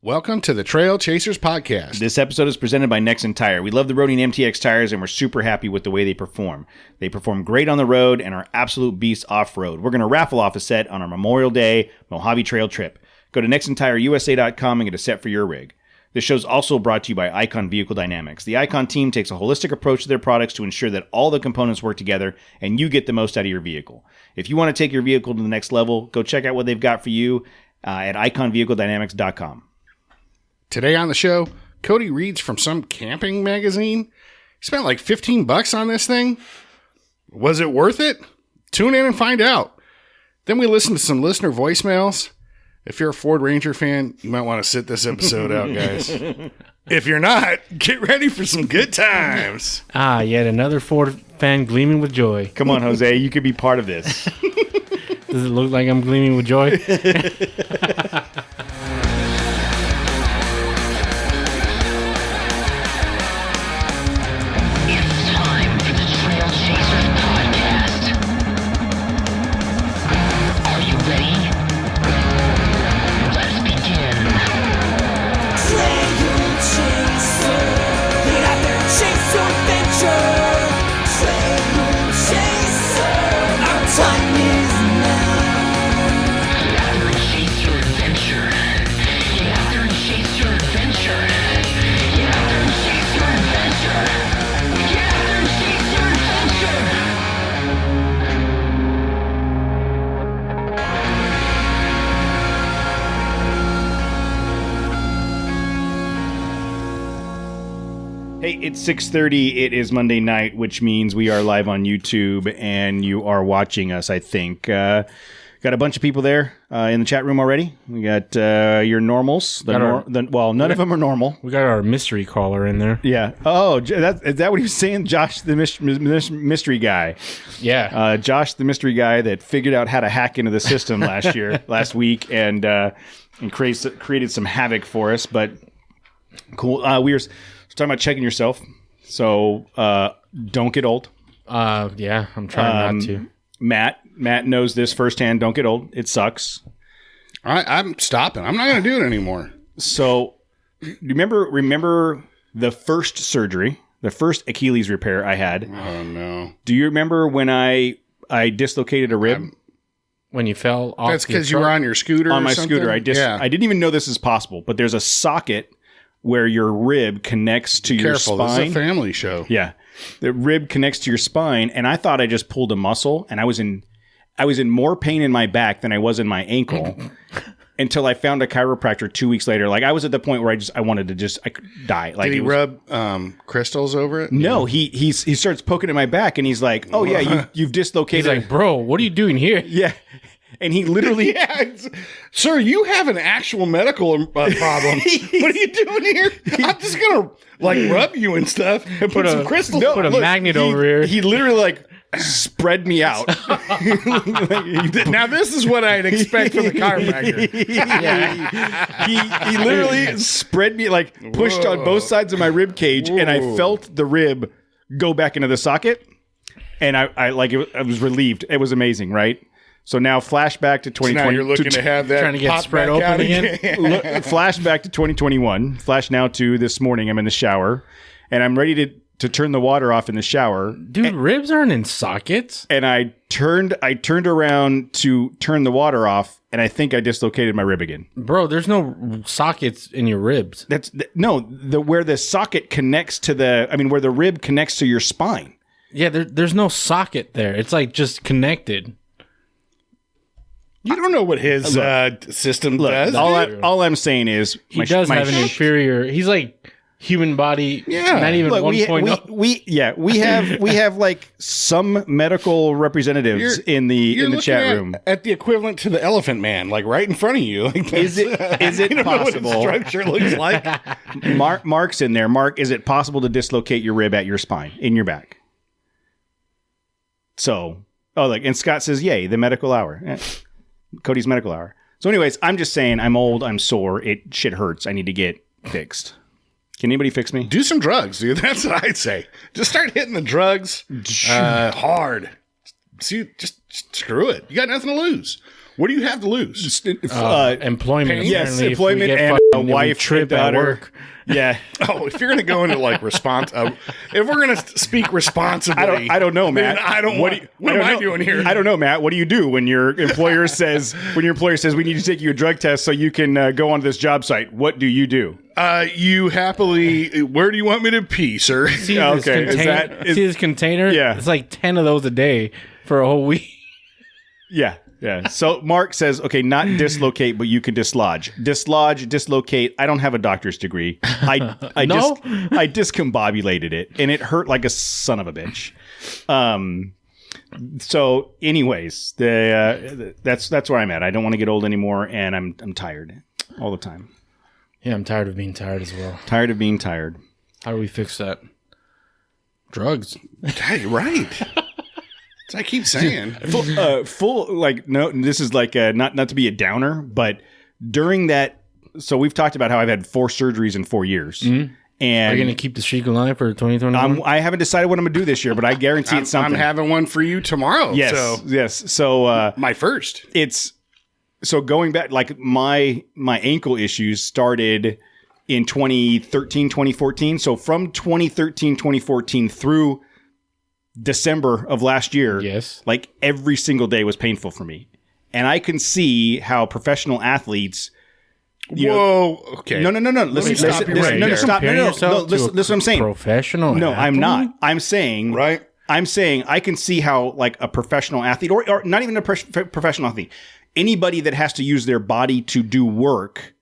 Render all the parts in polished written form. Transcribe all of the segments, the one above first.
Welcome to the Trailchasers podcast. This episode is presented by Nexen Tire. We love the Roading MTX tires, and we're super happy with the way they perform. They perform great on the road and are absolute beasts off-road. We're going to raffle off a set on our Memorial Day Mojave Trail trip. Go to nexentireUSA.com and get a set for your rig. This show is also brought to you by Icon Vehicle Dynamics. The Icon team takes a holistic approach to their products to ensure that all the components work together and you get the most out of your vehicle. If you want to take your vehicle to the next level, go check out what they've got for you at iconvehicledynamics.com. Today on the show, Cody reads from some camping magazine. He spent like $15 on this thing. Was it worth it? Tune in and find out. Then we listen to some listener voicemails. If you're a Ford Ranger fan, you might want to sit this episode out, guys. If you're not, get ready for some good times. Yet another Ford fan gleaming with joy. Come on, Jose. You could be part of this. Does it look like I'm gleaming with joy? Hey, it's 6:30. It is Monday night, which means we are live on YouTube, and you are watching us, I think. Got a bunch of people there in the chat room already. We got your normals. None of them are normal. We got our mystery caller in there. Yeah. Oh, is that what he was saying? Josh, the mystery guy. Yeah. Josh, the mystery guy that figured out how to hack into the system last week, and created some havoc for us. But cool. We were talking about checking yourself. So don't get old. Yeah, I'm trying not to. Matt knows this firsthand. Don't get old. It sucks. I'm stopping. I'm not going to do it anymore. So remember the first surgery, the first Achilles repair I had? Oh, no. Do you remember when I dislocated a rib? When you fell off? That's because you were on your scooter on or my something? scooter. I didn't even know this is possible, but there's a socket where your rib connects to your spine. This is a family show. Yeah. The rib connects to your spine, and I thought I just pulled a muscle, and I was in more pain in my back than I was in my ankle until I found a chiropractor 2 weeks later. Like, I was at the point where I wanted to I could die. Like, Did he rub crystals over it? No, he starts poking at my back, and he's like, "Oh yeah, you've dislocated." He's like, "Bro, what are you doing here?" Yeah. And he literally... Sir, you have an actual medical problem. What are you doing here? I'm just going to rub you and stuff and put some crystals. Put a magnet over here. He literally spread me out. Now this is what I'd expect from a chiropractor. He literally spread me, pushed on both sides of my rib cage. Whoa. And I felt the rib go back into the socket. And I was relieved. It was amazing, right? So now flashback to 2020. So now you're looking to have that trying to get spread open again. Flashback to 2021. Flash now to this morning. I'm in the shower, and I'm ready to turn the water off in the shower. Dude, ribs aren't in sockets. And I turned around to turn the water off, and I think I dislocated my rib again. Bro, there's no sockets in your ribs. Where the socket connects to where the rib connects to your spine. Yeah, there's no socket there. It's just connected. You don't know what his system does. All I'm saying is he does have an inferior. He's like human body. Yeah, not even 1.0. We have some medical representatives in the chat room at the equivalent to the Elephant Man, right in front of you. Is it possible? Know what his structure looks like. Mark's in there. Mark, is it possible to dislocate your rib at your spine in your back? So, and Scott says, "Yay, the medical hour." Cody's medical hour. So anyways, I'm just saying I'm old, I'm sore, shit hurts, I need to get fixed. Can anybody fix me? Do some drugs, dude. That's what I'd say. Just start hitting the drugs hard. See, just screw it. You got nothing to lose. What do you have to lose? Employment. yes, apparently, if we employment get and fucked a and we wife, trip a at daughter. work. Yeah. Oh, if you're going to go into like response, if we're going to speak responsibly, I don't know, Matt. then I don't. What am I doing here? I don't know, Matt. What do you do when your employer says we need to take you a drug test so you can go onto this job site? What do you do? You happily. Where do you want me to pee, sir? See Okay, this container? See this container? Yeah. It's like 10 of those a day for a whole week. Yeah. Yeah. So Mark says, okay, not dislocate, but you can dislodge. Dislodge, dislocate. I don't have a doctor's degree. I No? I discombobulated it, and it hurt like a son of a bitch. So, anyways, that's where I'm at. I don't want to get old anymore, and I'm tired all the time. Yeah, I'm tired of being tired as well. Tired of being tired. How do we fix that? Drugs. Hey, right. As I keep saying. Full like no. This is like not to be a downer, but during that. So we've talked about how I've had 4 surgeries in 4 years, and Are you going to keep the streak alive for 2021? I haven't decided what I'm going to do this year, but I guarantee it's something. I'm having one for you tomorrow. Yes, So yes. So my first. it's so going back, like my ankle issues started in 2013, 2014. So from 2013, 2014 through December of last year, Yes. like every single day was painful for me. And I can see how professional athletes. Whoa. Okay. No. Listen, stop you right there. stop. Comparing No. yourself to Listen, what I'm saying. Professional. No, I'm athlete? not. I'm saying Right. I'm saying I can see how like a professional athlete or not even a professional athlete, anybody that has to use their body to do work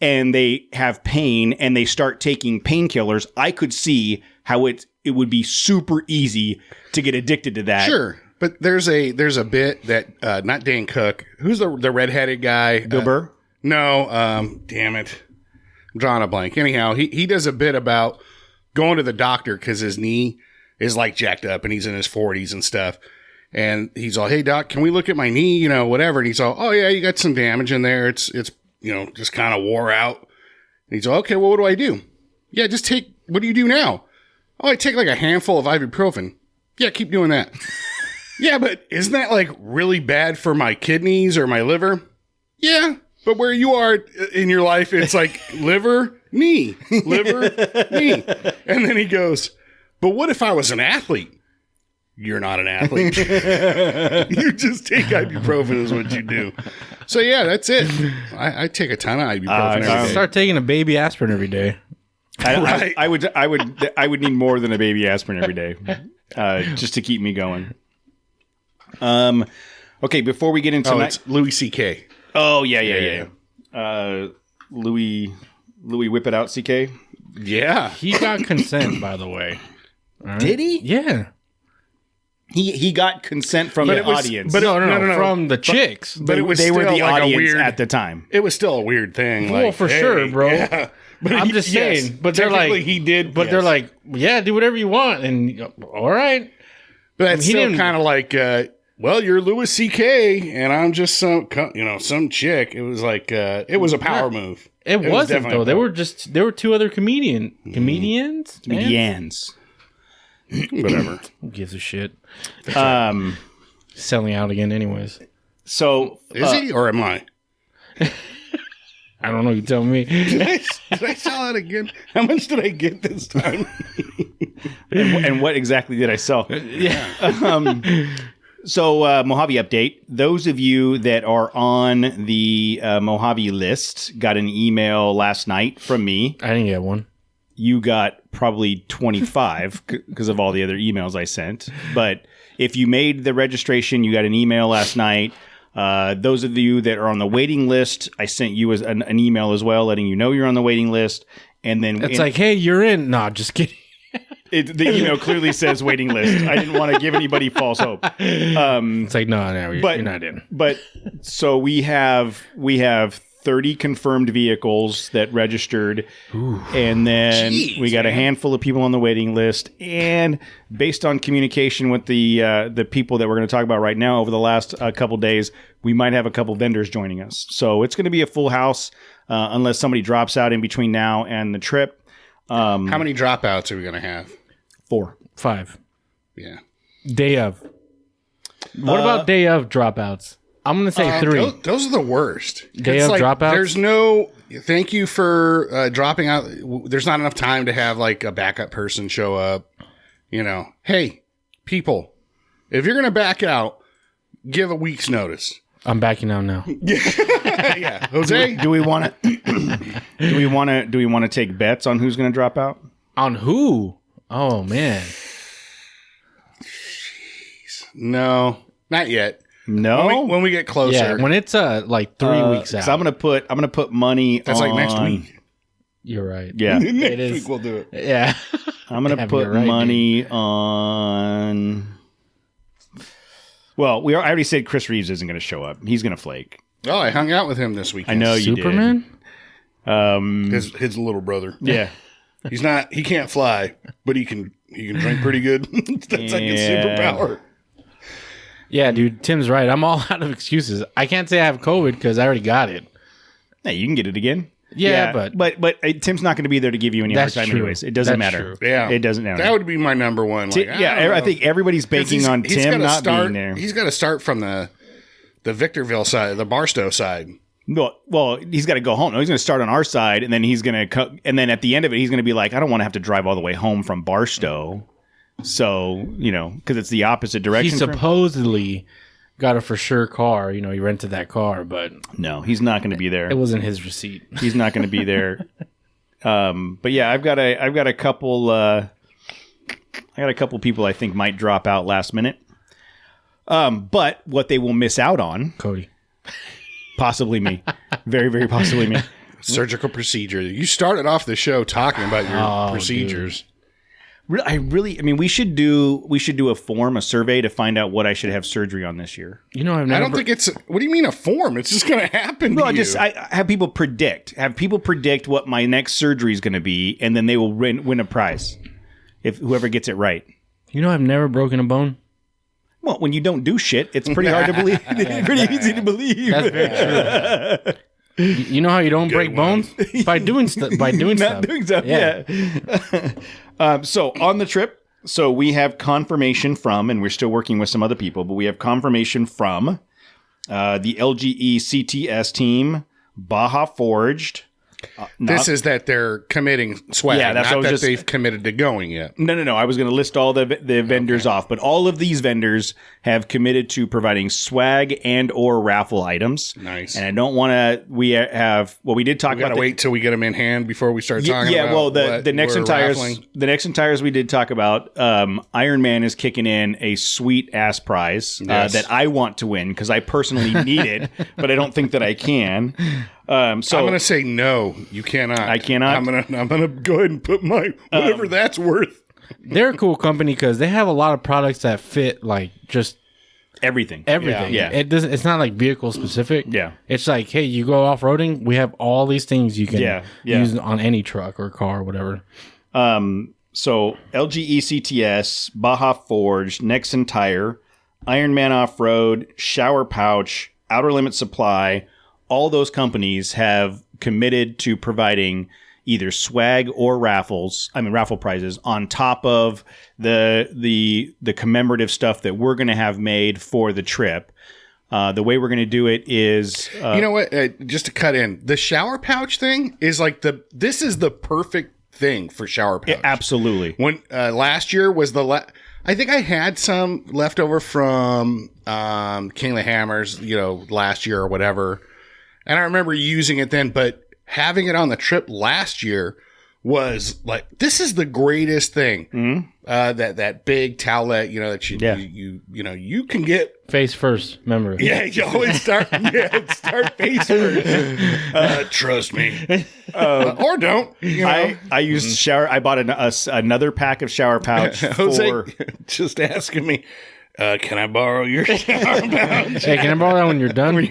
and they have pain and they start taking painkillers, I could see how it would be super easy to get addicted to that. Sure. But there's a bit that not Dan Cook. Who's the redheaded guy? Bill Burr? No. Damn it. I'm drawing a blank. Anyhow, he does a bit about going to the doctor because his knee is like jacked up and he's in his 40s and stuff. And he's all, hey doc, can we look at my knee? You know, whatever. And he's all, oh yeah, you got some damage in there. It's just kind of wore out. And he's all, okay, well, what do I do? Yeah, just take, what do you do now? Oh, I take like a handful of ibuprofen. Yeah, keep doing that. Yeah, but isn't that like really bad for my kidneys or my liver? Yeah, but where you are in your life, it's like liver, knee, liver, knee. And then he goes, but what if I was an athlete? You're not an athlete. You just take ibuprofen is what you do. So yeah, that's it. I take a ton of ibuprofen every day. Start taking a baby aspirin every day. Right. I would need more than a baby aspirin every day, just to keep me going. Okay, before we get into It's Louis C.K. Oh yeah. Louis whip it out, CK. Yeah. He got consent, by the way. All right? Did he? Yeah. He got consent from the audience. but No, from the chicks. But it was they were still the like audience a weird, at the time. It was still a weird thing. Well, like, for hey, sure, bro. Yeah. But I'm just saying. But they're like, technically he did. But yes. they're like, yeah, do whatever you want. And all right. But that's he still didn't- kind of like, well, you're Louis C.K. and I'm just some chick. It was like, it was a power move. It wasn't definitely though. a There were 2 other comedians. Man? Yans. Whatever. Who gives a shit? Um. Selling out again, anyways. So Is he or am I? I don't know. You tell me. Did I sell out again? How much did I get this time? and what exactly did I sell? So Mojave update. Those of you that are on the Mojave list got an email last night from me. I didn't get one. You got probably 25 because of all the other emails I sent. But if you made the registration, you got an email last night. Those of you that are on the waiting list, I sent you an email as well, letting you know you're on the waiting list. And then It's like, hey, you're in. No, just kidding. the email clearly says waiting list. I didn't want to give anybody false hope. It's like, no, you're not in. But so we have 30 confirmed vehicles that registered. And then we got a handful of people on the waiting list. And based on communication with the people that we're going to talk about right now over the last couple days, we might have a couple vendors joining us. So it's going to be a full house unless somebody drops out in between now and the trip. How many dropouts are we going to have? 4. 5. Yeah. Day of. What about day of dropouts? I'm gonna say 3. Those are the worst. Day It's of dropouts? There's no thank you for dropping out. There's not enough time to have like a backup person show up. Hey, people, if you're gonna back out, give a week's notice. I'm backing out now. Yeah, Jose. Do we want to? do we want to take bets on who's going to drop out? On who? Oh man. No, not yet. No, When we get closer. Yeah, when it's like 3 weeks out. So I'm gonna put money. That's on, like next week. You're right. Yeah, It is. Week we'll do it. Yeah. I'm gonna Damn, put you're right, money on. Well, I already said Chris Reeves isn't going to show up. He's going to flake. Oh, I hung out with him this I weekend. know you Superman? did. His little brother. Yeah. He can't fly, but he can drink pretty good. That's like his superpower. Yeah, dude, Tim's right. I'm all out of excuses. I can't say I have COVID because I already got it. Hey, you can get it again. Yeah, but Tim's not going to be there to give you any hard That's time true. anyways. It doesn't That's matter. true. Yeah. It doesn't matter. That would be my number one. Like, I think everybody's 'Cause banking on he's Tim gotta not start, being there. He's got to start from the Victorville side, the Barstow side. Well, he's got to go home. No, he's going to start on our side, and then he's going to and then at the end of it, he's going to be like, I don't want to have to drive all the way home from Barstow. So, because it's the opposite he direction. supposedly got a for sure car. He rented that car, but No, he's not going to be there. it wasn't his receipt. He's not going to be there. But yeah, I've got a couple. I got a couple people I think might drop out last minute. But what they will miss out on, Cody. possibly me, very very possibly me. Surgical procedure. You started off the show talking about your procedures. I mean, we should do a survey to find out what I should have surgery on this year. I've never. I don't think it's. What do you mean a form? It's just going to happen. No, to you. I have people predict what my next surgery is going to be, and then they will win a prize if whoever gets it right. I've never broken a bone. Well, when you don't do shit, it's pretty hard to believe. It's pretty easy to believe. That's very true. You know how you don't break bones? By doing stuff. Not doing stuff. Yeah. So on the trip, we have confirmation from, and we're still working with some other people, but we have confirmation from the LGE CTS team, Baja Forged. This is that they're committing swag. Yeah, that's not what I was that just- they've committed to going yet. No. I was going to list all the vendors off, but all of these vendors have committed to providing swag and or raffle items. Nice. And I don't want to. We did talk We about gotta wait till we get them in hand before we start talking. Yeah, about well, what the Nexon we're tires, raffling. the Nexon tires we did talk about. Iron Man is kicking in a sweet ass prize Yes. that I want to win because I personally need it, but I don't think that I can. So I'm gonna say no. You cannot. I cannot? I'm gonna go ahead and put my whatever that's worth. They're a cool company because they have a lot of products that fit like just everything. everything. Yeah. It doesn't. It's not like vehicle specific. Yeah. It's like, hey, you go off roading. We have all these things you can Yeah. use on any truck or car or whatever. So LGE CTS, Baja Forged, Nexon Tire, Iron Man Off Road, Shower Pouch, Outer Limit Supply. All those companies have committed to providing either swag or raffle prizes on top of the commemorative stuff that we're going to have made for the trip. The way we're going to do it is, You know what? Just to cut in, the shower pouch thing is like this is the perfect thing for shower pouch. absolutely. When last year was I think I had some left over from King of the Hammers, last year or whatever. And I remember using it then, but having it on the trip last year was like, this is the greatest thing. Mm-hmm. That big towelette, that you can get. Face first, remember? Yeah, you always start face first. Trust me, or don't. I used shower. I bought another pack of shower pouch Jose for. just asking me, can I borrow your shower pouch? Hey, can I borrow that when you're done?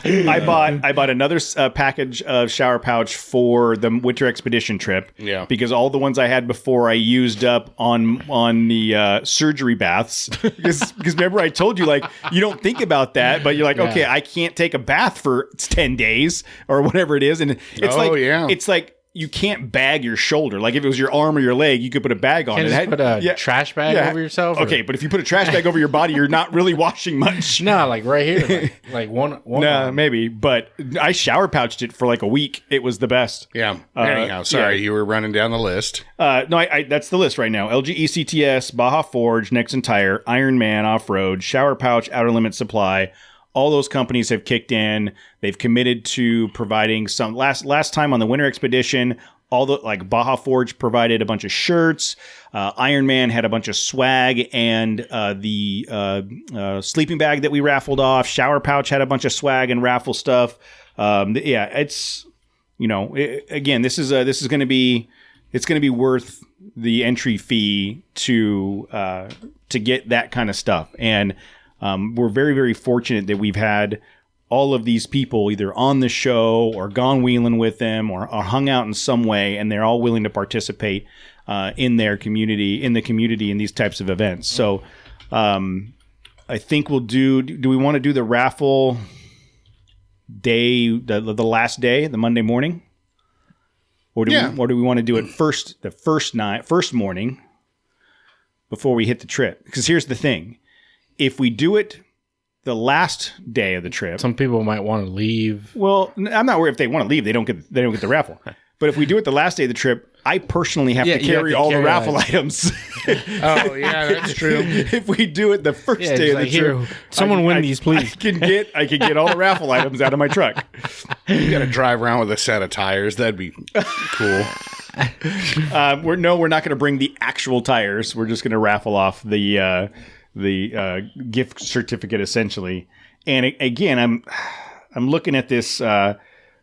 I bought another package of shower pouch for the winter expedition trip. Yeah. Because all the ones I had before I used up on the surgery baths. Because remember I told you you don't think about that, but you're like, okay, I can't take a bath for 10 days or whatever it is, and it's Oh, yeah. it's like you can't bag your shoulder. Like if it was your arm or your leg, you could put a bag on Can't it. just put a trash bag over yourself? Okay, but if you put a trash bag over your body, you're not really washing much. No, like right here. Like one Nah, arm. maybe. But I shower pouched it for like a week. It was the best. Yeah. Anyhow, sorry, you were running down the list. No, I that's the list right now. LG ECTS, Baja Forge, Nexen Tire, Iron Man Off-Road, Shower Pouch, Outer Limit Supply. All those companies have kicked in. They've committed to providing some. Last time on the Winter Expedition, all the like Baja Forge provided a bunch of shirts. Iron Man had a bunch of swag and the sleeping bag that we raffled off. Shower Pouch had a bunch of swag and raffle stuff. It's again, this is going to be worth the entry fee to get that kind of stuff. And we're very, very fortunate that we've had all of these people either on the show or gone wheeling with them or hung out in some way, and they're all willing to participate in the community in these types of events. So I think we'll do we want to do the raffle day, the last day, the Monday morning? Or do we want to do it first morning before we hit the trip? Because here's the thing. If we do it the last day of the trip, some people might want to leave. Well, I'm not worried if they want to leave. They don't get the raffle. But if we do it the last day of the trip, I personally have to carry all the raffle items. Oh, yeah, that's true. If we do it the first day of the trip, someone win these, please. I can get all the raffle items out of my truck. You got to drive around with a set of tires. That'd be cool. We're not going to bring the actual tires. We're just going to raffle off the gift certificate, essentially. And again, I'm looking at this.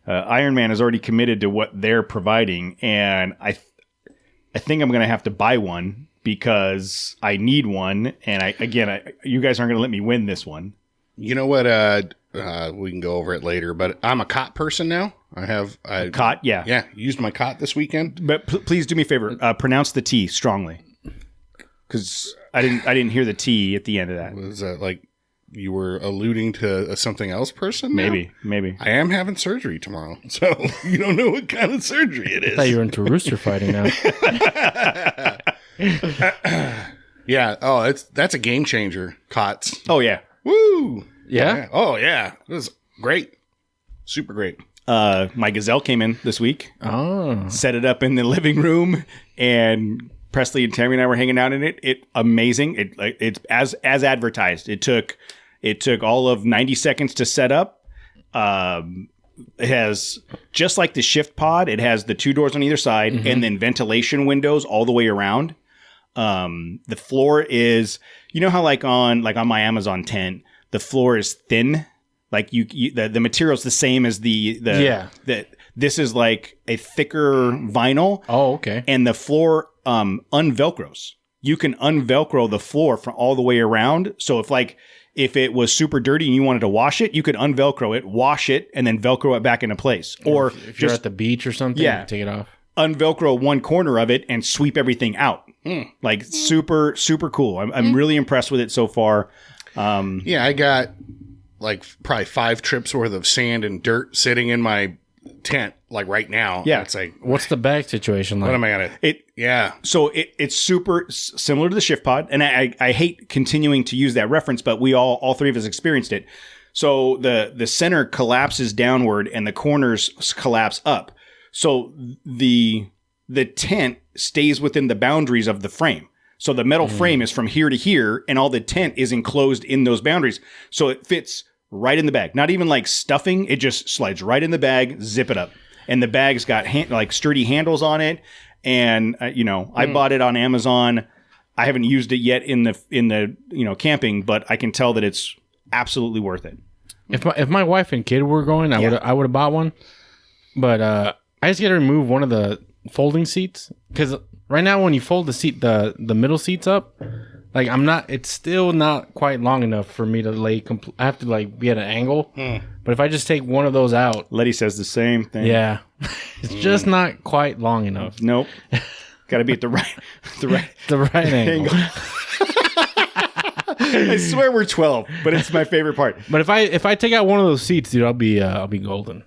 Iron Man has already committed to what they're providing, and I think I'm going to have to buy one because I need one. And you guys aren't going to let me win this one. You know what? We can go over it later, but I'm a cot person now. I have a cot. Yeah. Used my cot this weekend. But please do me a favor. Pronounce the T strongly, because I didn't hear the T at the end of that. Was that like you were alluding to a something else person? Maybe. I am having surgery tomorrow, so you don't know what kind of surgery it is. I thought you were into rooster fighting now. Yeah. Oh, that's a game changer. Cots. Oh yeah. Woo. Yeah. Oh yeah. It was great. Super great. My Gazelle came in this week. Oh. Set it up in the living room, and Presley and Tammy and I were hanging out in it. It's amazing. It's as advertised. It took all of 90 seconds to set up. It has, just like the Shift Pod, it has the 2 doors on either side, and then ventilation windows all the way around. The floor is, you know how like on my Amazon tent, the floor is thin. Like the material's the same as this is like a thicker vinyl. Oh, okay. And the floor unvelcros. You can unvelcro the floor from all the way around. So if it was super dirty and you wanted to wash it, you could unvelcro it, wash it, and then velcro it back into place. Or if you're at the beach or something, you take it off. Unvelcro one corner of it and sweep everything out. Like super, super cool. I'm really impressed with it so far. I got like probably 5 trips worth of sand and dirt sitting in my tent like right now. Yeah. It's like, what's the bag situation like? What am I gonna? So it's super similar to the Shift Pod, and I hate continuing to use that reference, but we all 3 of us experienced it. So the center collapses downward and the corners collapse up. So the tent stays within the boundaries of the frame. So the metal frame is from here to here, and all the tent is enclosed in those boundaries. So it fits right in the bag. Not even like stuffing. It just slides right in the bag, zip it up. And the bag's got sturdy handles on it. And, I bought it on Amazon. I haven't used it yet in the camping, but I can tell that it's absolutely worth it. If my wife and kid were going, I would have bought one. But I just got to remove one of the folding seats, because right now when you fold the seat, the middle seats up, like it's still not quite long enough for me to lay. I have to be at an angle. But if I just take one of those out, Letty says the same thing. Yeah, it's just not quite long enough. Nope. Got to be at the right angle. I swear we're 12, but it's my favorite part. But if I take out one of those seats, dude, I'll be golden.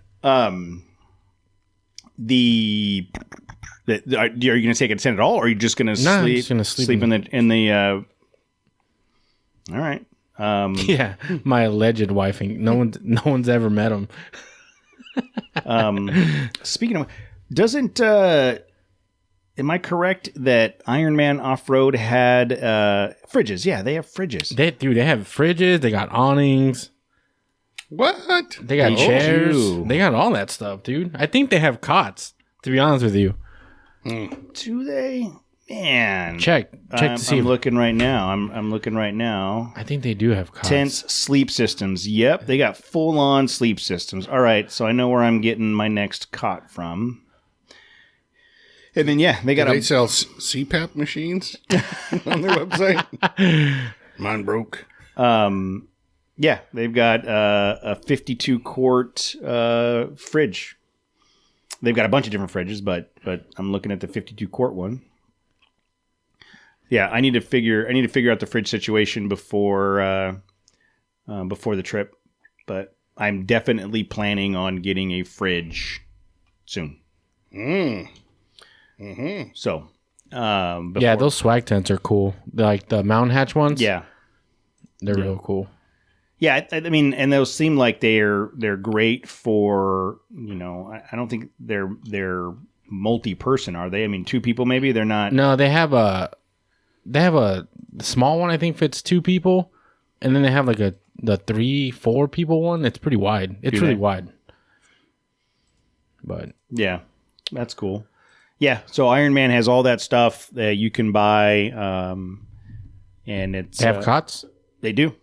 Are you going to take a tent at all, or are you just going to No, I'm sleep? just gonna sleep in the. All right. Yeah, my alleged wife. No one's ever met him. Speaking of, doesn't am I correct that Iron Man Off Road had fridges? Yeah, they have fridges. They have fridges. They got awnings. What? They got They chairs. do. They got all that stuff, dude. I think they have cots. To be honest with you, Do they? Man, check to see. I'm looking right now. I'm looking right now. I think they do have cots. Tents, sleep systems. Yep, they got full-on sleep systems. All right, so I know where I'm getting my next cot from. And then they got They sell CPAP machines on their website. Mine broke. They've got a 52-quart fridge. They've got a bunch of different fridges, but I'm looking at the 52-quart one. Yeah, I need to figure out the fridge situation before the trip, but I'm definitely planning on getting a fridge soon. So, Yeah, those swag tents are cool. Like the Mountain Hatch ones. Yeah, they're real cool. yeah. I mean, and those seem like they're great for I don't think they're multi-person, are they? I mean, 2 people maybe. They're not. No, they have a small one. I think fits 2 people, and then they have like the 3-4 people one. It's pretty wide. It's really wide. But Yeah, that's cool. Yeah, so Iron Man has all that stuff that you can buy, and it's they have cots. They do.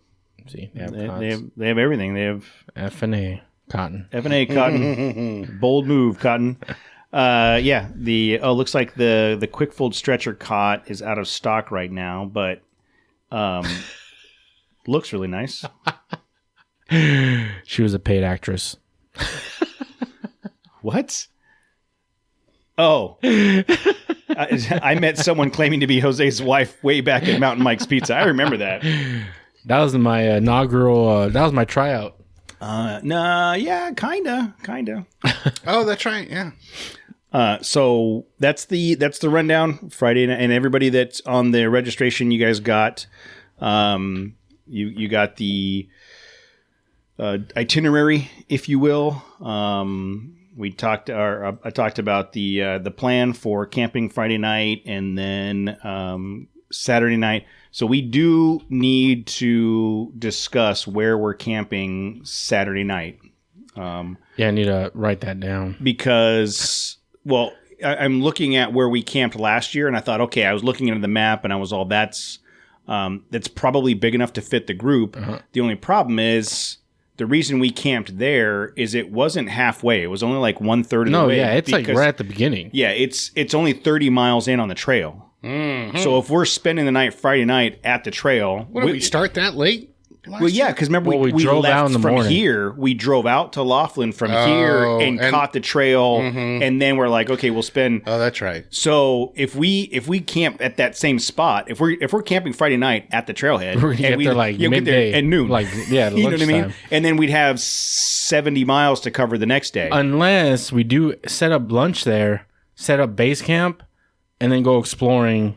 See, they have They cots. they have everything. They have F&A cotton. F&A cotton. Bold move, cotton. Looks like the quick fold stretcher cot is out of stock right now, but looks really nice. She was a paid actress. What? Oh. I met someone claiming to be Jose's wife way back at Mountain Mike's Pizza. I remember that. That was my inaugural. That was my tryout. Kinda. Oh, that's right. Yeah. So that's the rundown Friday night, and everybody that's on the registration, you guys got, you got the itinerary, if you will. I talked about the plan for camping Friday night and then Saturday night. So we do need to discuss where we're camping Saturday night. I need to write that down Because, well, I'm looking at where we camped last year, and I thought, okay, I was looking into the map, and I was all, that's probably big enough to fit the group. The only problem is the reason we camped there is it wasn't halfway. It was only like 1/3 of the way. No, yeah, it's like right at the beginning. Yeah, it's only 30 miles in on the trail. So if we're spending the night Friday night at the trail, What did we start that late? well, yeah, because remember Well, we we drove left out in the from morning. here. We drove out to Laughlin from here and caught the trail, and then we're like, okay, we'll spend. Oh, that's right. So if we camp at that same spot, if we're camping Friday night at the trailhead, We're gonna and get there like you'll get midday, there at noon, like yeah, you know what I mean, lunchtime. and then we'd have 70 miles to cover the next day. Unless we do set up lunch there, set up base camp, and then go exploring.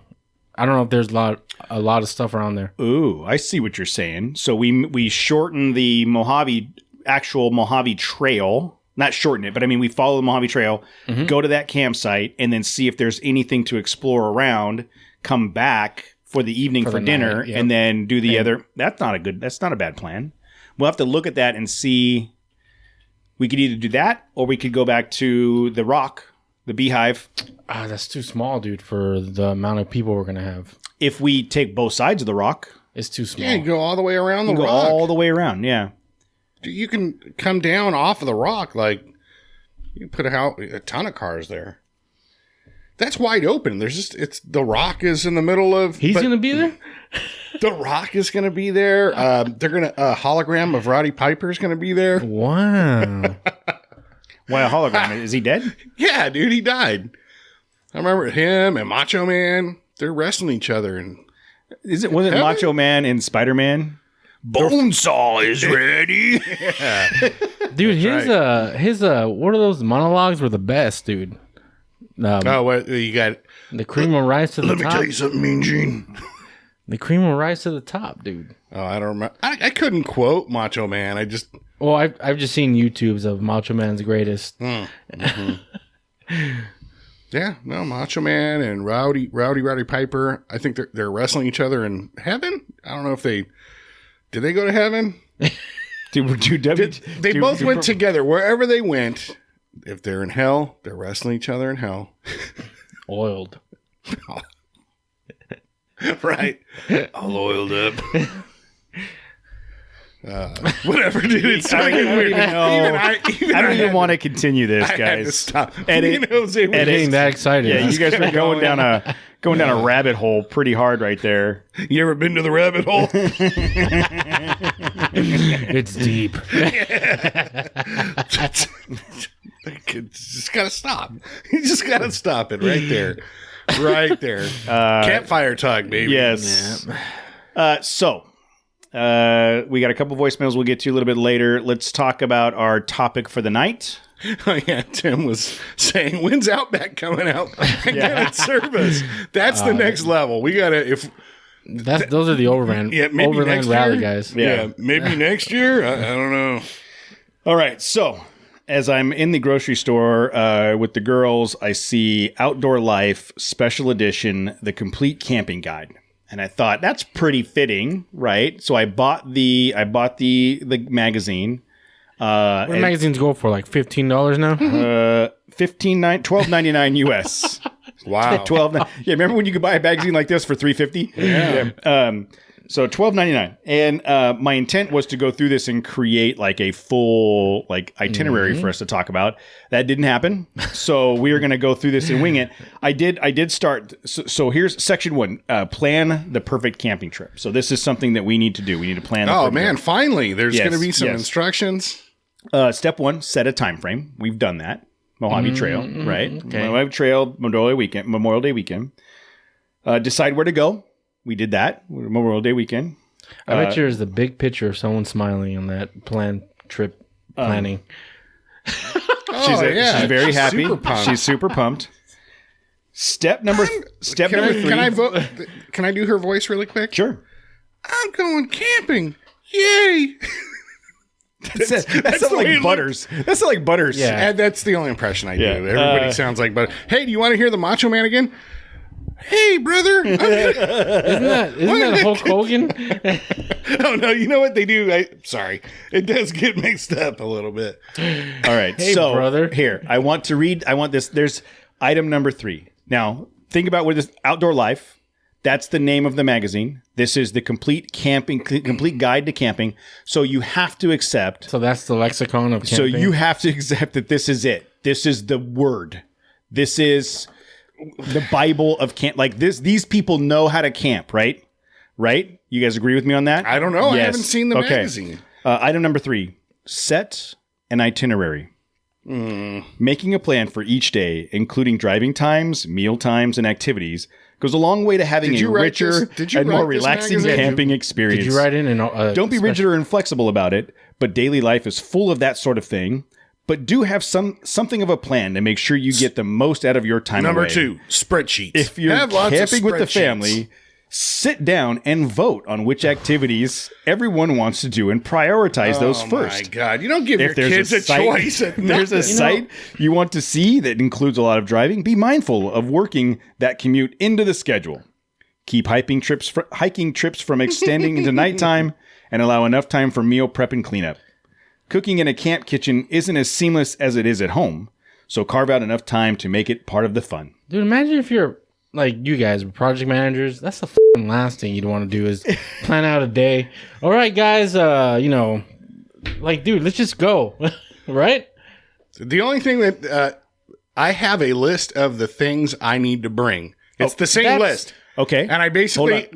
I don't know if there's a lot of stuff around there. Ooh, I see what you're saying. So we shorten the actual Mojave Trail. Not shorten it, but I mean we follow the Mojave Trail, go to that campsite, and then see if there's anything to explore around. Come back for the evening for the dinner, night, yep. and then do the other. That's not a bad plan. We'll have to look at that and see. We could either do that, or we could go back to the Rock, the Beehive. Ah, that's too small, dude, for the amount of people we're gonna have. If we take both sides of the Rock, It's too small. Yeah, you go all the way around the you go rock. all the way around. Yeah. You can come down off of the rock. Like, you can put a ton of cars there. That's wide open. The rock is in the middle of. He's gonna be there. The Rock is going to be there. They're going to hologram of Roddy Piper is going to be there. Wow. Why a hologram? Is he dead? Yeah, dude, he died. I remember him and Macho Man. They're wrestling each other, and Was it Macho Man and Spider-Man? Bonesaw is ready. Dude, his what are those monologues were the best, dude. What you got? The cream of rice to the top. Let me tell you something, Mean Gene. The cream of rice to the top, dude. Oh, I don't remember. I couldn't quote Macho Man. I just. Well, I've just seen YouTubes of Macho Man's greatest. Mm-hmm. Yeah, no, Macho Man and Rowdy Piper. I think they're wrestling each other in heaven. I don't know if did they go to heaven? They both went together wherever they went. If they're in hell, they're wrestling each other in hell. Oiled. Right. All oiled up. Whatever, dude. It's starting weird. I don't even want to continue this, guys. I had to stop. Edit. We're getting that excited. Yeah, you guys are going down a rabbit hole pretty hard right there. You ever been to the rabbit hole? It's deep. Just gotta stop. You just gotta stop it right there. Right there. Campfire talk, baby. Yes. So we got a couple voicemails we'll get to a little bit later. Let's talk about our topic for the night. Oh, yeah. Tim was saying, when's Outback coming out? And gonna serve us. That's the next level. We gotta those are the overland rally guys. Yeah, maybe next year. I don't know. All right, so as I'm in the grocery store with the girls, I see Outdoor Life Special Edition, the Complete Camping Guide, and I thought that's pretty fitting, right? So I bought the magazine. What magazines go for? Like $15 now? $12.99 US. Wow. Yeah, remember when you could buy a magazine like this for $3.50? Yeah. So $12.99, and my intent was to go through this and create like a full itinerary for us to talk about. That didn't happen, so we are going to go through this and wing it. I did start. So here's section 1: plan the perfect camping trip. So this is something that we need to do. We need to plan. Oh man, finally, there's going to be some instructions. Step 1: set a time frame. We've done that. Mojave Trail, right? Okay. Mojave Trail, Memorial Day weekend. Decide where to go. We did that Memorial Day weekend. I bet there's a big picture of someone smiling on that trip planning. She's very happy. She's super pumped. Step number 3. Can I do her voice really quick? Sure. I'm going camping. Yay! That's like Butters. That's like Butters. Yeah. And that's the only impression I do. Yeah. Everybody sounds like Butters. Hey, do you want to hear the Macho Man again? Hey, brother. Isn't that Hulk Hogan? Oh, no. You know what they do? Sorry. It does get mixed up a little bit. All right. Hey, so, brother. Here, I want this. There's item number 3. Now, think about what this Outdoor Life. That's the name of the magazine. This is the complete guide to camping. So you have to accept. So that's the lexicon of camping. So you have to accept that this is it. This is the word. This is the Bible of camp. Like this, these people know how to camp, right? Right? You guys agree with me on that? I don't know. Yes. I haven't seen the magazine. Item number 3: set an itinerary. Making a plan for each day, including driving times, meal times, and activities, goes a long way to having a richer and more relaxing camping experience. Did you write in? Don't be rigid or inflexible about it, but daily life is full of that sort of thing. But do have something of a plan to make sure you get the most out of your time Number away. 2, spreadsheets. If you're camping with the family, sit down and vote on which activities everyone wants to do and prioritize those first. Oh my God. You don't give your kids a choice. If there's a site you want to see that includes a lot of driving, be mindful of working that commute into the schedule. Keep hiking trips from extending into nighttime and allow enough time for meal prep and cleanup. Cooking in a camp kitchen isn't as seamless as it is at home, so carve out enough time to make it part of the fun. Dude, imagine if you're like you guys, project managers. That's the last thing you'd want to do is plan out a day. All right, guys, dude, let's just go, right? The only thing that I have a list of the things I need to bring. It's the same list. Okay. And I basically,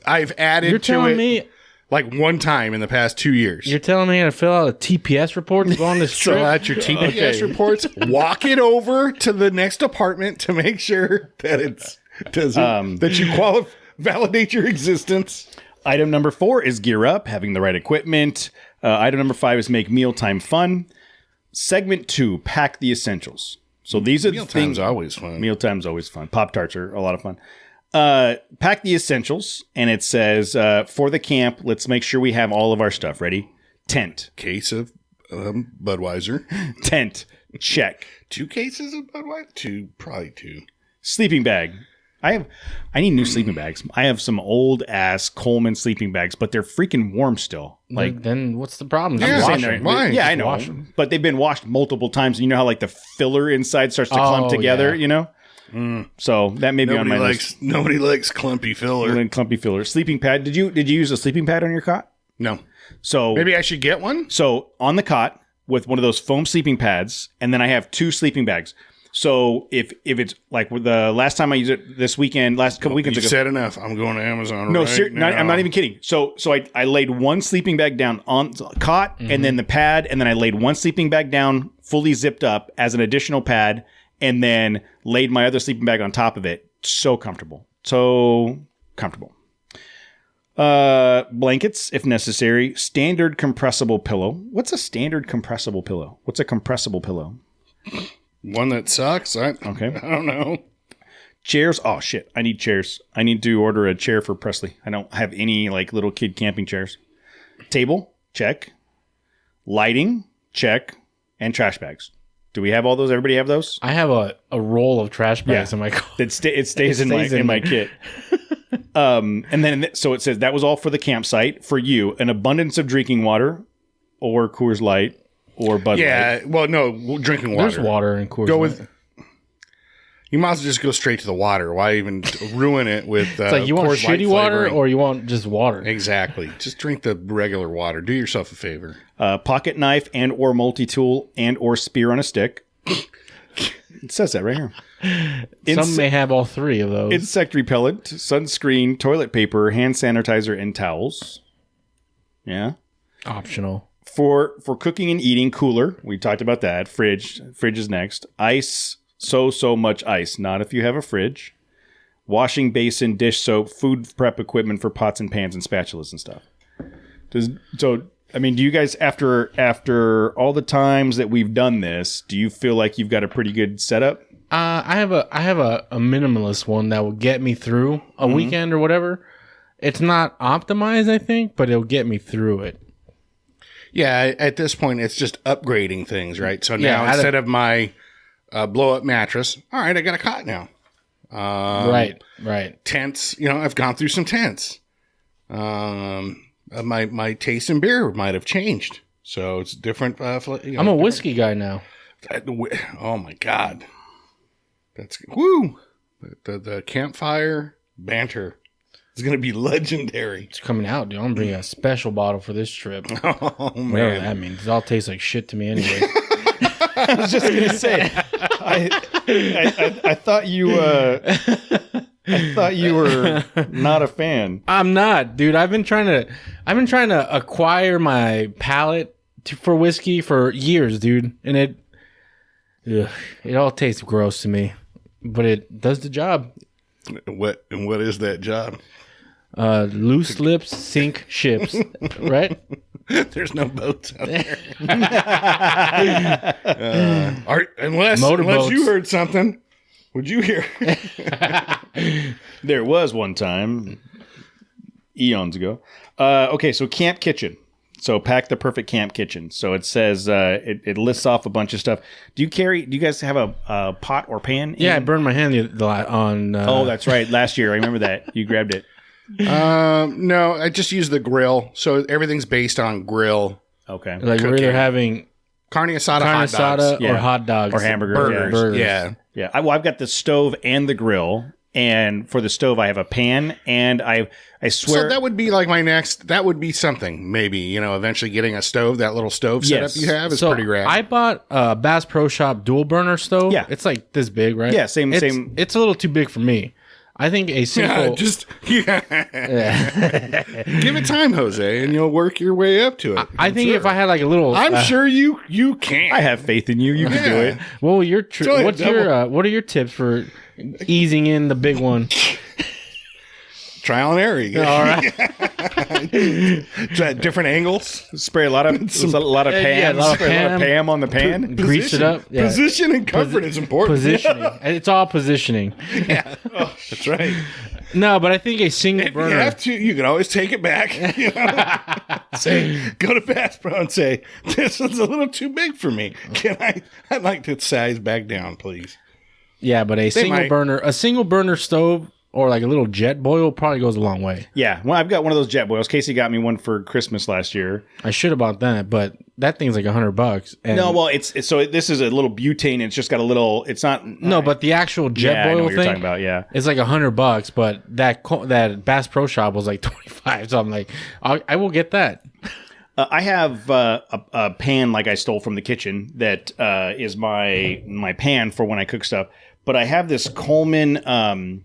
I've added You're to telling it me like one time in the past 2 years. You're telling me I got to fill out a TPS report to go on this trip? Fill out your TPS reports, walk it over to the next department to make sure that that you validate your existence. Item number 4 is gear up, having the right equipment. Item number 5 is make mealtime fun. Segment 2, pack the essentials. So these are the things. Mealtime's always fun. Mealtime's always fun. Pop-Tarts are a lot of fun. Pack the essentials, and it says, for the camp, let's make sure we have all of our stuff ready. Tent. Case of Budweiser. Tent. Check. 2 cases of Budweiser? Probably 2. Sleeping bag. I need new sleeping bags. I have some old ass Coleman sleeping bags, but they're freaking warm still. Like, then what's the problem? Yeah, Just wash they're- them. why? yeah, I Just know, wash them. but they've been washed multiple times. And you know how like the filler inside starts to clump Oh, together. yeah. You know, so that may be on my list. Nobody likes clumpy filler. And then clumpy filler. Sleeping pad. Did you use a sleeping pad on your cot? No. So Maybe I should get one? So on the cot with one of those foam sleeping pads, and then I have 2 sleeping bags. So if it's like the last time I used it this weekend, last couple weekends You ago. said enough. I'm going to Amazon No, right now. I'm not even kidding. So I laid one sleeping bag down on the cot, and then the pad, and then I laid one sleeping bag down fully zipped up as an additional pad, and then laid my other sleeping bag on top of it. So comfortable. So comfortable. Blankets, if necessary. Standard compressible pillow. What's a standard compressible pillow? What's a compressible pillow? One that sucks? Okay. I don't know. Chairs. Oh, shit. I need chairs. I need to order a chair for Presley. I don't have any like little kid camping chairs. Table. Check. Lighting. Check. And trash bags. Do we have all those? Everybody have those? I have a roll of trash bags in my car. It stays in my kit. And then so it says that was all for the campsite. For you, an abundance of drinking water, or Coors Light, or Bud Light. Yeah, well, no, drinking water. There's water in Coors Go Light. with. You might as well just go straight to the water. Why even ruin it with? It's like you want Coors Light shitty water flavoring? or you want just water. Exactly. Just drink the regular water. Do yourself a favor. Pocket knife and or multi-tool and or spear on a stick. It says that right here. Some may have all 3 of those. Insect repellent, sunscreen, toilet paper, hand sanitizer, and towels. Yeah. Optional. For cooking and eating, cooler. We talked about that. Fridge is next. Ice. So much ice. Not if you have a fridge. Washing basin, dish soap, food prep equipment for pots and pans and spatulas and stuff. Do you guys, after all the times that we've done this, do you feel like you've got a pretty good setup? I have a minimalist one that will get me through a weekend or whatever. It's not optimized, I think, but it'll get me through it. Yeah, at this point, it's just upgrading things, right? So now Yeah, instead of my blow-up mattress, all right, I got a cot now. Right. Tents, I've gone through some tents. My taste in beer might have changed, so it's different. I'm a whiskey guy now. Oh my god, that's woo! The campfire banter is going to be legendary. It's coming out, dude. I'm bringing a special bottle for this trip. Oh Whatever man, that means. It all tastes like shit to me anyway. I was just gonna say, I thought you were not a fan. I'm not, dude. I've been trying to acquire my palate for whiskey for years, dude, and it all tastes gross to me, but it does the job. what is that job? Loose lips sink ships, right? There's no boats out there. Unless Motorboats. you heard something. Would you hear? There was one time, eons ago. Okay, so camp kitchen. So pack the perfect camp kitchen. So it says it lists off a bunch of stuff. Do you guys have a pot or pan? Yeah, I burned my hand on. Oh, that's right. Last year, I remember that. You grabbed it. No, I just use the grill. So everything's based on grill. Okay. like we're either having Carne asada, carne hot dogs. asada Yeah. or hot dogs Or hamburgers. Burgers. Burgers. Yeah. Yeah. I've got the stove and the grill. And for the stove, I have a pan. And I swear. So that would be like that would be something. Maybe, eventually getting a stove, that little stove Yes. setup you have is So pretty rad. I bought a Bass Pro Shop dual burner stove. Yeah. It's like this big, right? Yeah, same- It's a little too big for me. I think a simple. Give it time, Jose, and you'll work your way up to it. I think if I had like a little. I'm sure you can. I have faith in you. You can do it. Well, only a what are your tips for easing in the big one? trial and error. All right. Try different angles. Spray a lot of Pam. a lot of Pam on the pan. Grease it up. Yeah. Position and comfort is important. Positioning. It's all positioning. Yeah, that's right. No, but I think a single If burner. you have to, you can always take it back. You know? Say, go to Bass Pro and say, this is a little too big for me. I'd like to size back down, please. Yeah, but a single burner stove or like a little jet boil probably goes a long way. Yeah, well, I've got one of those jet boils. Casey got me one for Christmas last year. I should have bought that, but that thing's like $100. And No, well, it's so this is a little butane. It's just got a little. It's not. no, but the actual jet Yeah, I know boil what you're thing, talking about. Yeah. it's like $100. But that Bass Pro Shop was like 25. So I'm like, I will get that. I have a pan like I stole from the kitchen that is my pan for when I cook stuff. But I have this Coleman.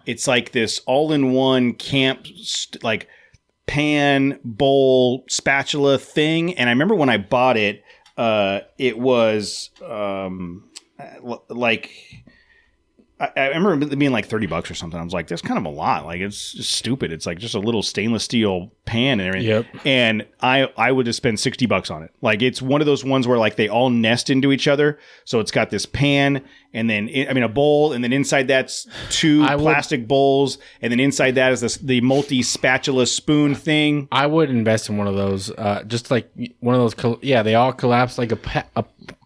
It's like this all-in-one camp like pan, bowl, spatula thing. And I remember when I bought it, it was like. I remember it being like $30 or something. I was like, that's kind of a lot. Like, it's just stupid. It's like just a little stainless steel pan and everything. Yep. And I would just spend $60 on it. Like, it's one of those ones where like they all nest into each other. So it's got this pan and then, a bowl. And then inside that's two plastic bowls. And then inside that is the multi-spatula spoon thing. I would invest in one of those. Just like one of those. They all collapse like a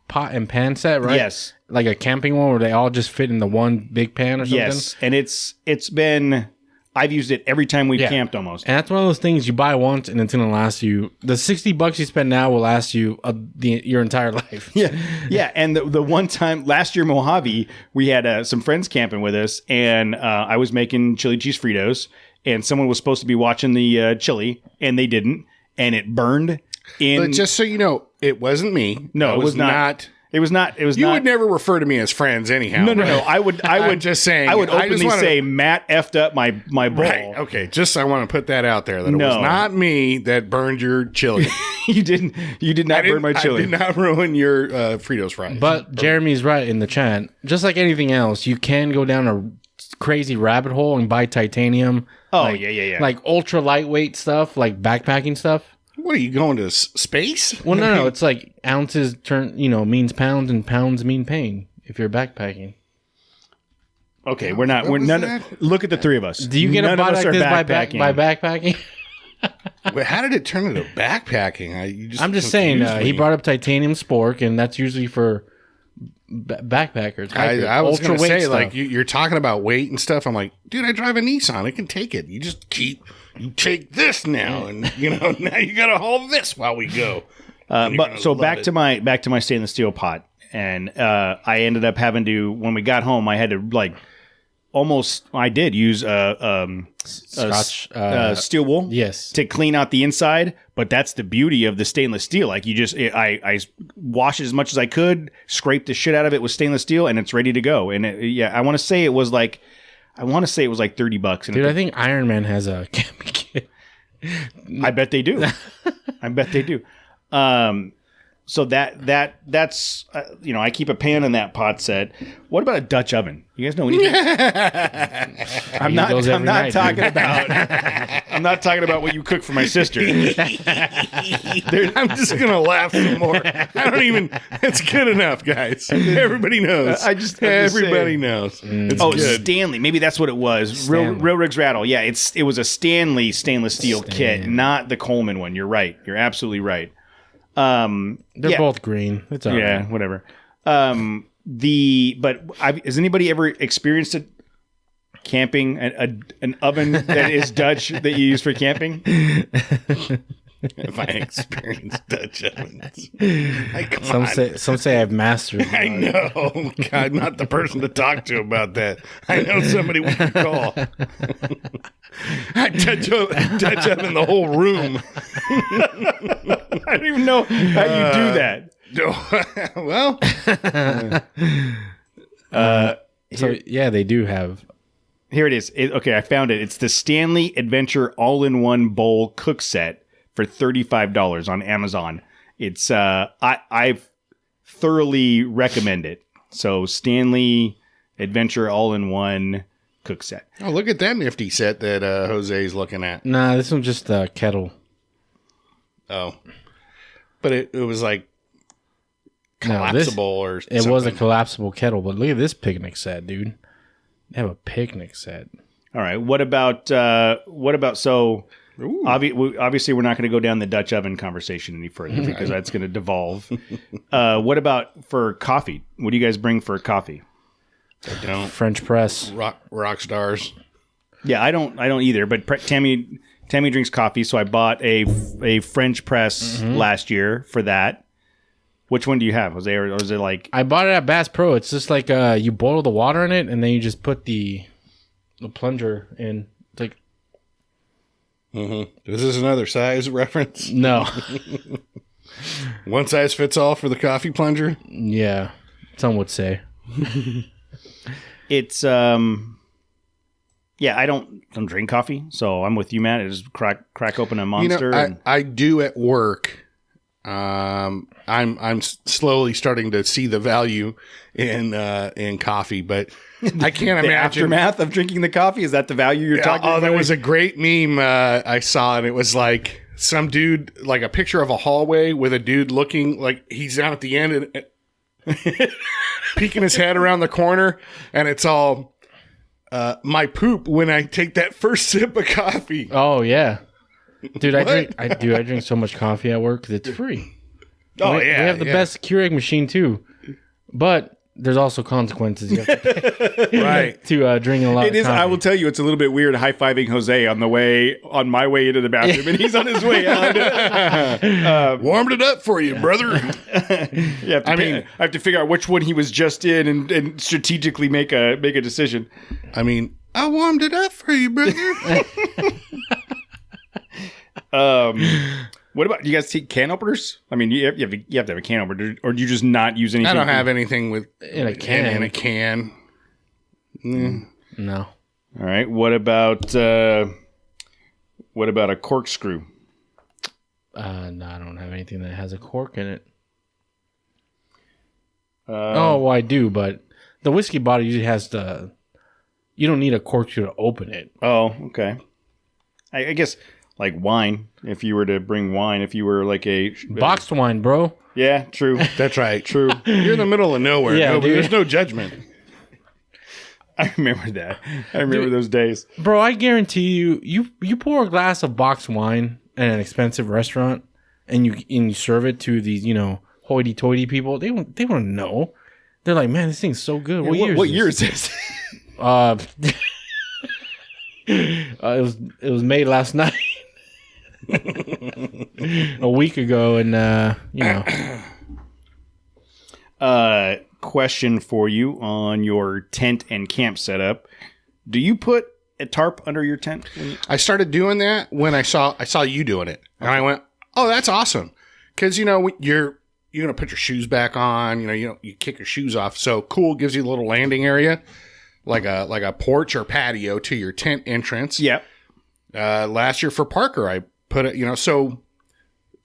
pot and pan set, right? Yes. Like a camping one where they all just fit in the one big pan or something. Yes. And it's been, I've used it every time we've camped almost. And that's one of those things you buy once and it's going to last you. The $60 you spend now will last you your entire life. Yeah. Yeah. And the one time last year, Mojave, we had some friends camping with us and I was making chili cheese Fritos and someone was supposed to be watching the chili and they didn't. And it burned in. But just so you know, it wasn't me. No, it was not. It was not. It was You not. would never refer to me as friends anyhow. No. I would just saying. I would openly say Matt effed up my bowl. Right. Okay. Just I want to put that out there that it was not me that burned your chili. You did not burn my chili. I did not ruin your Fritos fries. But Jeremy's right in the chat. Just like anything else, you can go down a crazy rabbit hole and buy titanium. Oh, yeah. Like ultra lightweight stuff, like backpacking stuff. What are you going to space? Well, no. It's like ounces means pounds and pounds mean pain if you're backpacking. Okay, we're none. Look at the three of us. Do you get a body like this by backpacking? Wait, how did it turn into backpacking? I'm just saying. He brought up titanium spork, and that's usually for backpackers. I was going to say, stuff. like, you're talking about weight and stuff. I'm like, dude, I drive a Nissan. I can take it. You take this now, and now you got to haul this while we go. But so back to my stainless steel pot, and I ended up having to, when we got home, I had to I did use Scotch steel wool, yes, to clean out the inside. But that's the beauty of the stainless steel. Like I washed it as much as I could, scraped the shit out of it with stainless steel, and it's ready to go. And I want to say it was like $30. Dude, I think Iron Man has a camping kit. I bet they do. I bet they do. So that's I keep a pan in that pot set. What about a Dutch oven? You guys know anything? I'm not talking about what you cook for my sister. I'm just gonna laugh some more. It's good enough, guys. Everybody knows. Everybody knows. It's good. Stanley. Maybe that's what it was. Real Rigs Rattle. Yeah, it was a Stanley stainless steel kit, not the Coleman one. You're right. You're absolutely right. They're both green. It's all right. Whatever. Has anybody ever experienced it? Camping an oven that is Dutch that you use for camping? If I experienced Dutch ovens, some say I've mastered it. I know. God, not the person to talk to about that. I know somebody we can call. I Dutch oven the whole room. I don't even know how you do that. Well, they do have. Here it is. Okay, I found it. It's the Stanley Adventure All-in-One Bowl Cook Set for $35 on Amazon. It's I thoroughly recommend it. So Stanley Adventure All-in-One cook set. Oh, look at that nifty set that Jose's looking at. Nah, this one's just a kettle. Oh. But it was like collapsible or something. It was a collapsible kettle, but look at this picnic set, dude. They have a picnic set. All right. What about so obviously we're not going to go down the Dutch oven conversation any further because that's going to devolve. What about for coffee? What do you guys bring for coffee? I don't. French press. Rock stars. Yeah, I don't either, but Tammy drinks coffee, so I bought a French press last year for that. Which one do you have? Was it like I bought it at Bass Pro. It's just like you boil the water in it and then you just put the plunger in. It's like Is this another size reference? no. One size fits all for the coffee plunger? Yeah. Some would say. it's yeah, I don't drink coffee, so I'm with you, Matt. I just crack open a Monster. I do at work. I'm slowly starting to see the value in coffee, but I can't the imagine aftermath of drinking the coffee. Is that the value you're talking about? There was a great meme I saw, and it was like some dude, like a picture of a hallway with a dude looking like he's down at the end and peeking his head around the corner, and it's all my poop when I take that first sip of coffee. Oh yeah. Dude, I drink so much coffee at work because it's free. Oh, we have the best Keurig machine too, but there's also consequences you have to pay Right. to drinking a lot. It is. Coffee. I will tell you, it's a little bit weird high-fiving Jose on my way into the bathroom, and he's on his way out. Warmed it up for you, brother. I have to figure out which one he was just in and strategically make a decision. I mean, I warmed it up for you, brother. What about, do you guys take can openers? I mean, you have to have a can opener, or do you just not use anything? I don't have anything with in a can. In a can. No. All right. What about a corkscrew? No, I don't have anything that has a cork in it. Well, I do, but the whiskey bottle usually has you don't need a corkscrew to open it. Oh, okay. I guess like wine. If you were to bring wine, if you were like a Boxed wine, bro. Yeah, true. That's right. True. You're in the middle of nowhere. Yeah, dude. There's no judgment. I remember that. I remember those days. Bro, I guarantee you pour a glass of boxed wine at an expensive restaurant and you serve it to these, hoity-toity people, they won't know. They're like, man, this thing's so good. What year is this? It was made last night. A week ago, and question for you on your tent and camp setup. Do you put a tarp under your tent? I started doing that when I saw you doing it, and I went, "Oh, that's awesome!" Because you're gonna put your shoes back on. You kick your shoes off. So cool, gives you a little landing area, like a porch or patio to your tent entrance. Yep. Last year for Parker, I put it, so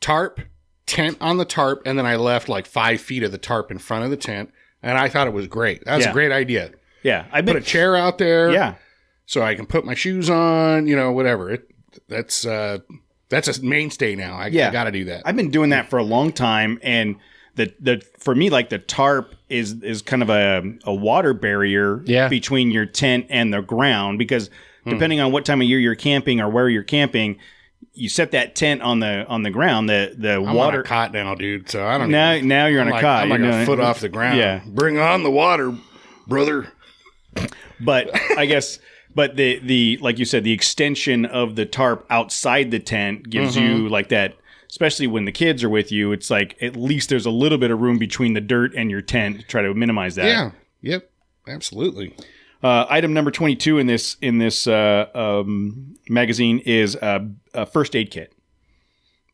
tarp, tent on the tarp, and then I left like 5 feet of the tarp in front of the tent, and I thought it was great. That was a great idea. Yeah, I put a chair out there. Yeah, so I can put my shoes on. Whatever. That's a mainstay now. I got to do that. I've been doing that for a long time, and the for me, like the tarp is kind of a water barrier between your tent and the ground, because depending on what time of year you're camping or where you're camping, you set that tent on the ground. The I'm water on a cot now, dude. So I don't. Now you're on a cot. I'm like a foot off the ground. Yeah, bring on the water, brother. But I guess, the like you said, the extension of the tarp outside the tent gives you like that. Especially when the kids are with you, it's like at least there's a little bit of room between the dirt and your tent to try to minimize that. Yeah. Yep. Absolutely. Item number 22 in this magazine is a first aid kit.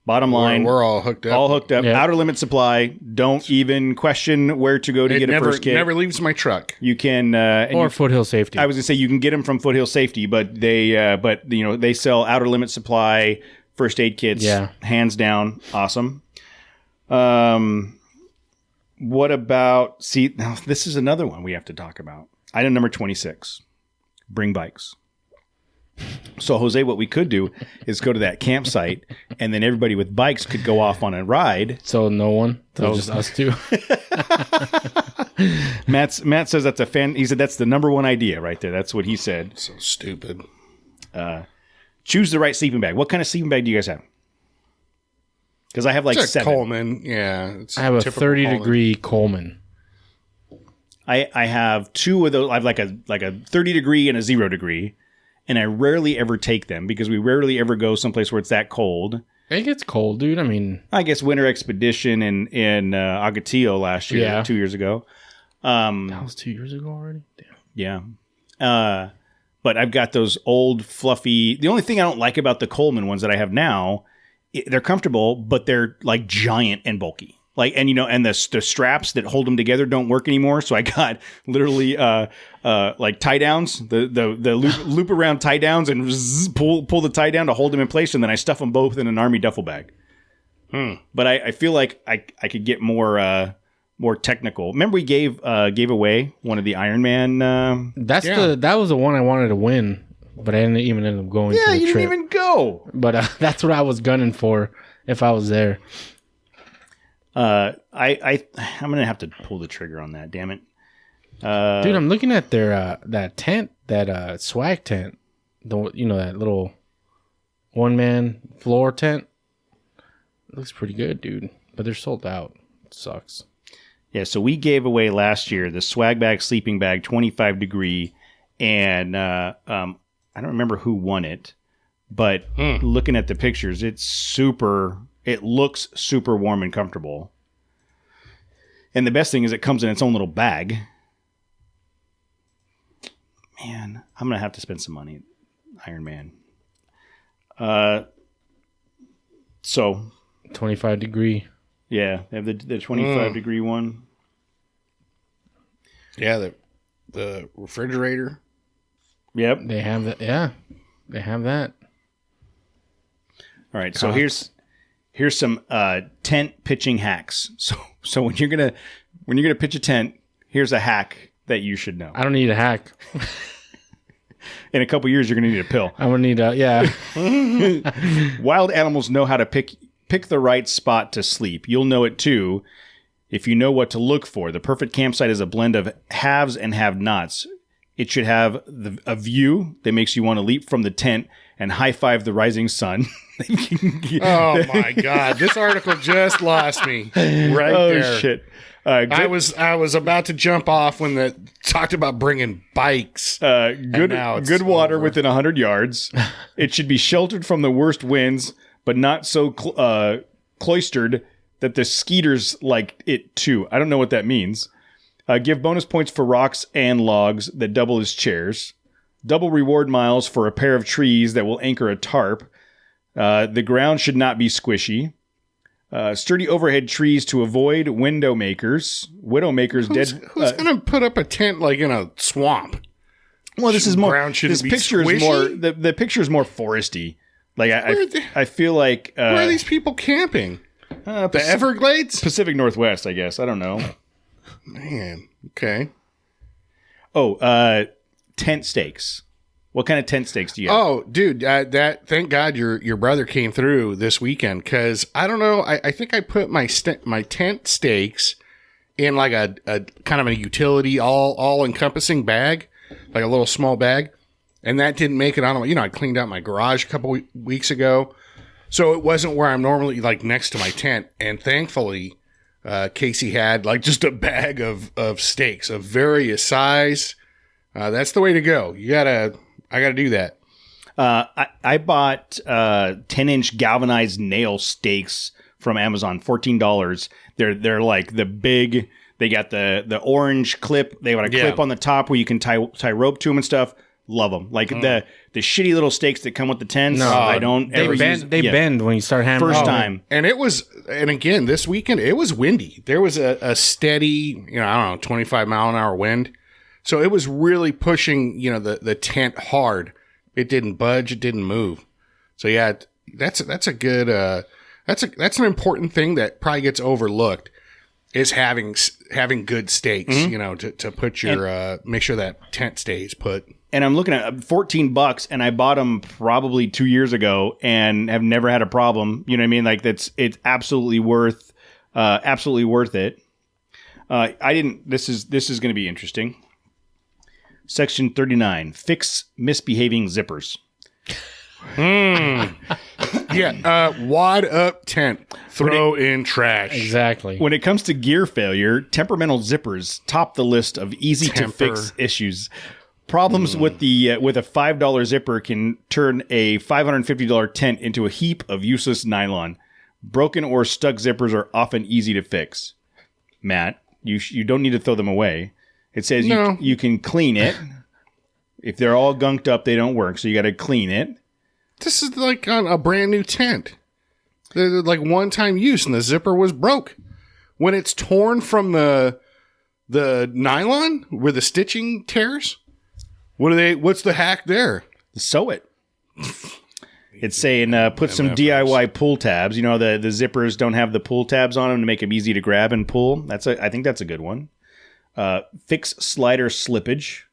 Bottom line, we're all hooked up. All hooked up. Yep. Outer limit supply. Don't even question where to go to get a first kit. It never leaves my truck. You can or Foothill Safety. I was gonna say you can get them from Foothill Safety, but they sell outer limit supply first aid kits. Yeah, hands down, awesome. What about? See, now this is another one we have to talk about. Item number 26. bring bikes. So, Jose, what we could do is go to that campsite, and then everybody with bikes could go off on a ride. So no one? So just us two? Matt says that's a fan. He said that's the number one idea right there. That's what he said. So stupid. Choose the right sleeping bag. What kind of sleeping bag do you guys have? Because I have like It's a 7. Coleman. Yeah. I have a 30-degree Coleman. I have 2 of those. I have like a 30-degree and a 0-degree. And I rarely ever take them because we rarely ever go someplace where it's that cold. It gets cold, dude. I mean, I guess Winter Expedition in Agatillo last year, 2 years ago. That was 2 years ago already? Damn. Yeah. But I've got those old, fluffy... The only thing I don't like about the Coleman ones that I have now, they're comfortable, but they're like giant and bulky. Like, and and the straps that hold them together don't work anymore. So I got literally like tie downs, the loop around tie downs, and pull the tie down to hold them in place, and then I stuff them both in an army duffel bag. But I feel like I could get more technical. Remember we gave away one of the Iron Man. That was the one I wanted to win, but I didn't even end up going. Yeah, to the you trip. didn't even go. But that's what I was gunning for if I was there. I'm gonna have to pull the trigger on that. Damn it, dude! I'm looking at their that tent, that swag tent, that little 1-man floor tent. It looks pretty good, dude. But they're sold out. It sucks. Yeah, so we gave away last year the swag bag, sleeping bag, 25-degree, and I don't remember who won it, but looking at the pictures, it looks super warm and comfortable. And the best thing is it comes in its own little bag. Man, I'm going to have to spend some money. Iron Man. So 25-degree. Yeah, they have the 25-degree one. Yeah, the refrigerator. Yep. They have that. Yeah, they have that. All right, so here's some tent pitching hacks. So when you're gonna pitch a tent, here's a hack that you should know. I don't need a hack. In a couple years, you're gonna need a pill. I'm gonna need a Wild animals know how to pick the right spot to sleep. You'll know it too if you know what to look for. The perfect campsite is a blend of haves and have-nots. It should have a view that makes you want to leap from the tent and high-five the rising sun. Oh my God! This article just lost me right there. Shit! I was about to jump off when they talked about bringing bikes. Good water within 100 yards. It should be sheltered from the worst winds, but not so cloistered that the skeeters like it too. I don't know what that means. Give bonus points for rocks and logs that double as chairs. Double reward miles for a pair of trees that will anchor a tarp. The ground should not be squishy. Sturdy overhead trees to avoid widowmakers. Who's going to put up a tent like in a swamp? Well, this is more. Ground This picture is more. The picture is more foresty. Like I feel like. Where are these people camping? The Everglades, Pacific Northwest. I guess I don't know. Man, okay. Oh, tent stakes. What kind of tent stakes do you have? Oh, dude, thank God your brother came through this weekend, because I don't know. I think I put my tent stakes in like a kind of a utility all encompassing bag, like a little small bag, and that didn't make it on. I cleaned out my garage a couple weeks ago, so it wasn't where I'm normally like next to my tent, and thankfully. Casey had like just a bag of stakes of various size. That's the way to go. I gotta do that. I bought 10-inch galvanized nail stakes from Amazon, $14. They're like the big. They got the orange clip. They got a clip on the top where you can tie rope to them and stuff. Love them. Like the shitty little stakes that come with the tents. No, I don't. They bend when you start hammering. First time. And again, this weekend, it was windy. There was a steady, 25-mile-an-hour wind. So it was really pushing, the tent hard. It didn't budge. It didn't move. So yeah, that's a good, that's an important thing that probably gets overlooked is having good stakes, to put your, make sure that tent stays put. and I'm looking at $14, and I bought them probably 2 years ago, and have never had a problem. You know what I mean? Like it's absolutely worth it. This is going to be interesting. Section 39: fix misbehaving zippers. Wad up tent. Throw in trash. Exactly. When it comes to gear failure, temperamental zippers top the list of easy to fix issues. Problems with a $5 zipper can turn a $550 tent into a heap of useless nylon. Broken or stuck zippers are often easy to fix. Matt, you don't need to throw them away. It says you can clean it. If they're all gunked up, they don't work, so you got to clean it. This is like on a brand new tent. They're like one-time use, and the zipper was broke. When it's torn from the nylon where the stitching tears, what's the hack there? Sew it. It's saying put some DIY pull tabs. You know, the zippers don't have the pull tabs on them to make them easy to grab and pull. I think that's a good one. Fix slider slippage.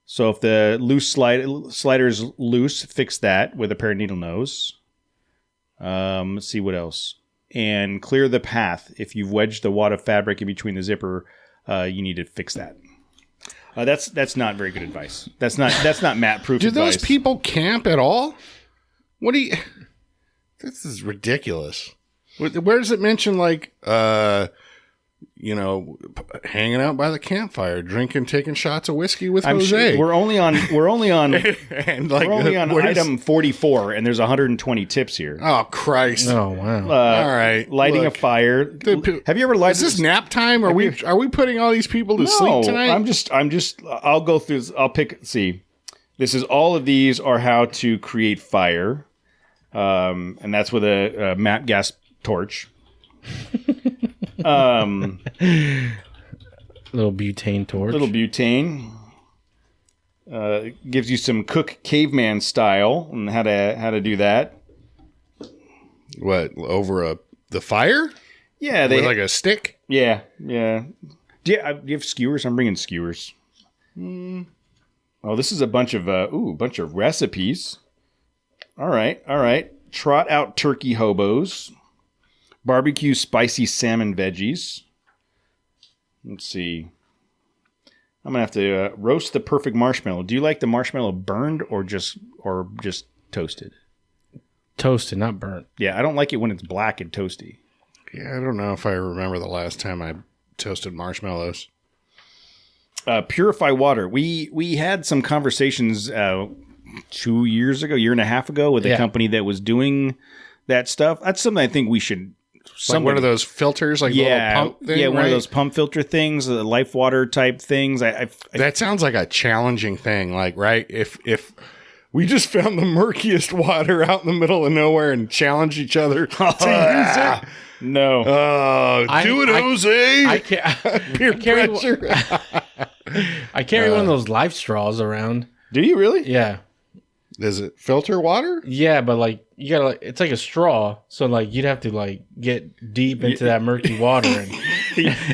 So if the loose slider's loose, fix that with a pair of needle nose. Let's see what else. And clear the path. If you've wedged the wad of fabric in between the zipper, you need to fix that. That's not very good advice. That's not Matt-proof advice. Do those people camp at all? This is ridiculous. Where does it mention hanging out by the campfire, drinking, taking shots of whiskey with Jose? Sure we're only on and we're only on item 44, and there's 120 tips here. Oh Christ! Oh wow! All right, lighting a fire. Have you ever lighted? Is this nap time? Are we putting all these people to sleep tonight? I'm just. I'll go through. I'll pick. See, this is all of these are how to create fire, and that's with a MAP gas torch. Little butane torch. Little butane. Gives you some cook caveman style and how to do that. What, over the fire? Yeah, with like a stick. Yeah. Do you have skewers? I'm bringing skewers. Oh, this is a bunch of recipes. All right. Trot out turkey hobos. Barbecue spicy salmon veggies. Let's see. I'm gonna have to roast the perfect marshmallow. Do you like the marshmallow burned or just toasted? Toasted, not burnt. Yeah, I don't like it when it's black and toasty. Yeah, I don't know if I remember the last time I toasted marshmallows. Purify water. We had some conversations 2 years ago, year and a half ago, with a company that was doing that stuff. That's something I think we should. Like one of those filters, like little pump thing, one of those pump filter things, the life water type things. That sounds like a challenging thing. Like, right? If we just found the murkiest water out in the middle of nowhere and challenged each other to use it. No. Do it, Jose. I can't. Peer pressure. I carry one of those life straws around. Do you really? Yeah. Does it filter water? Yeah, but like you gotta, it's like a straw, so like you'd have to like get deep into that murky water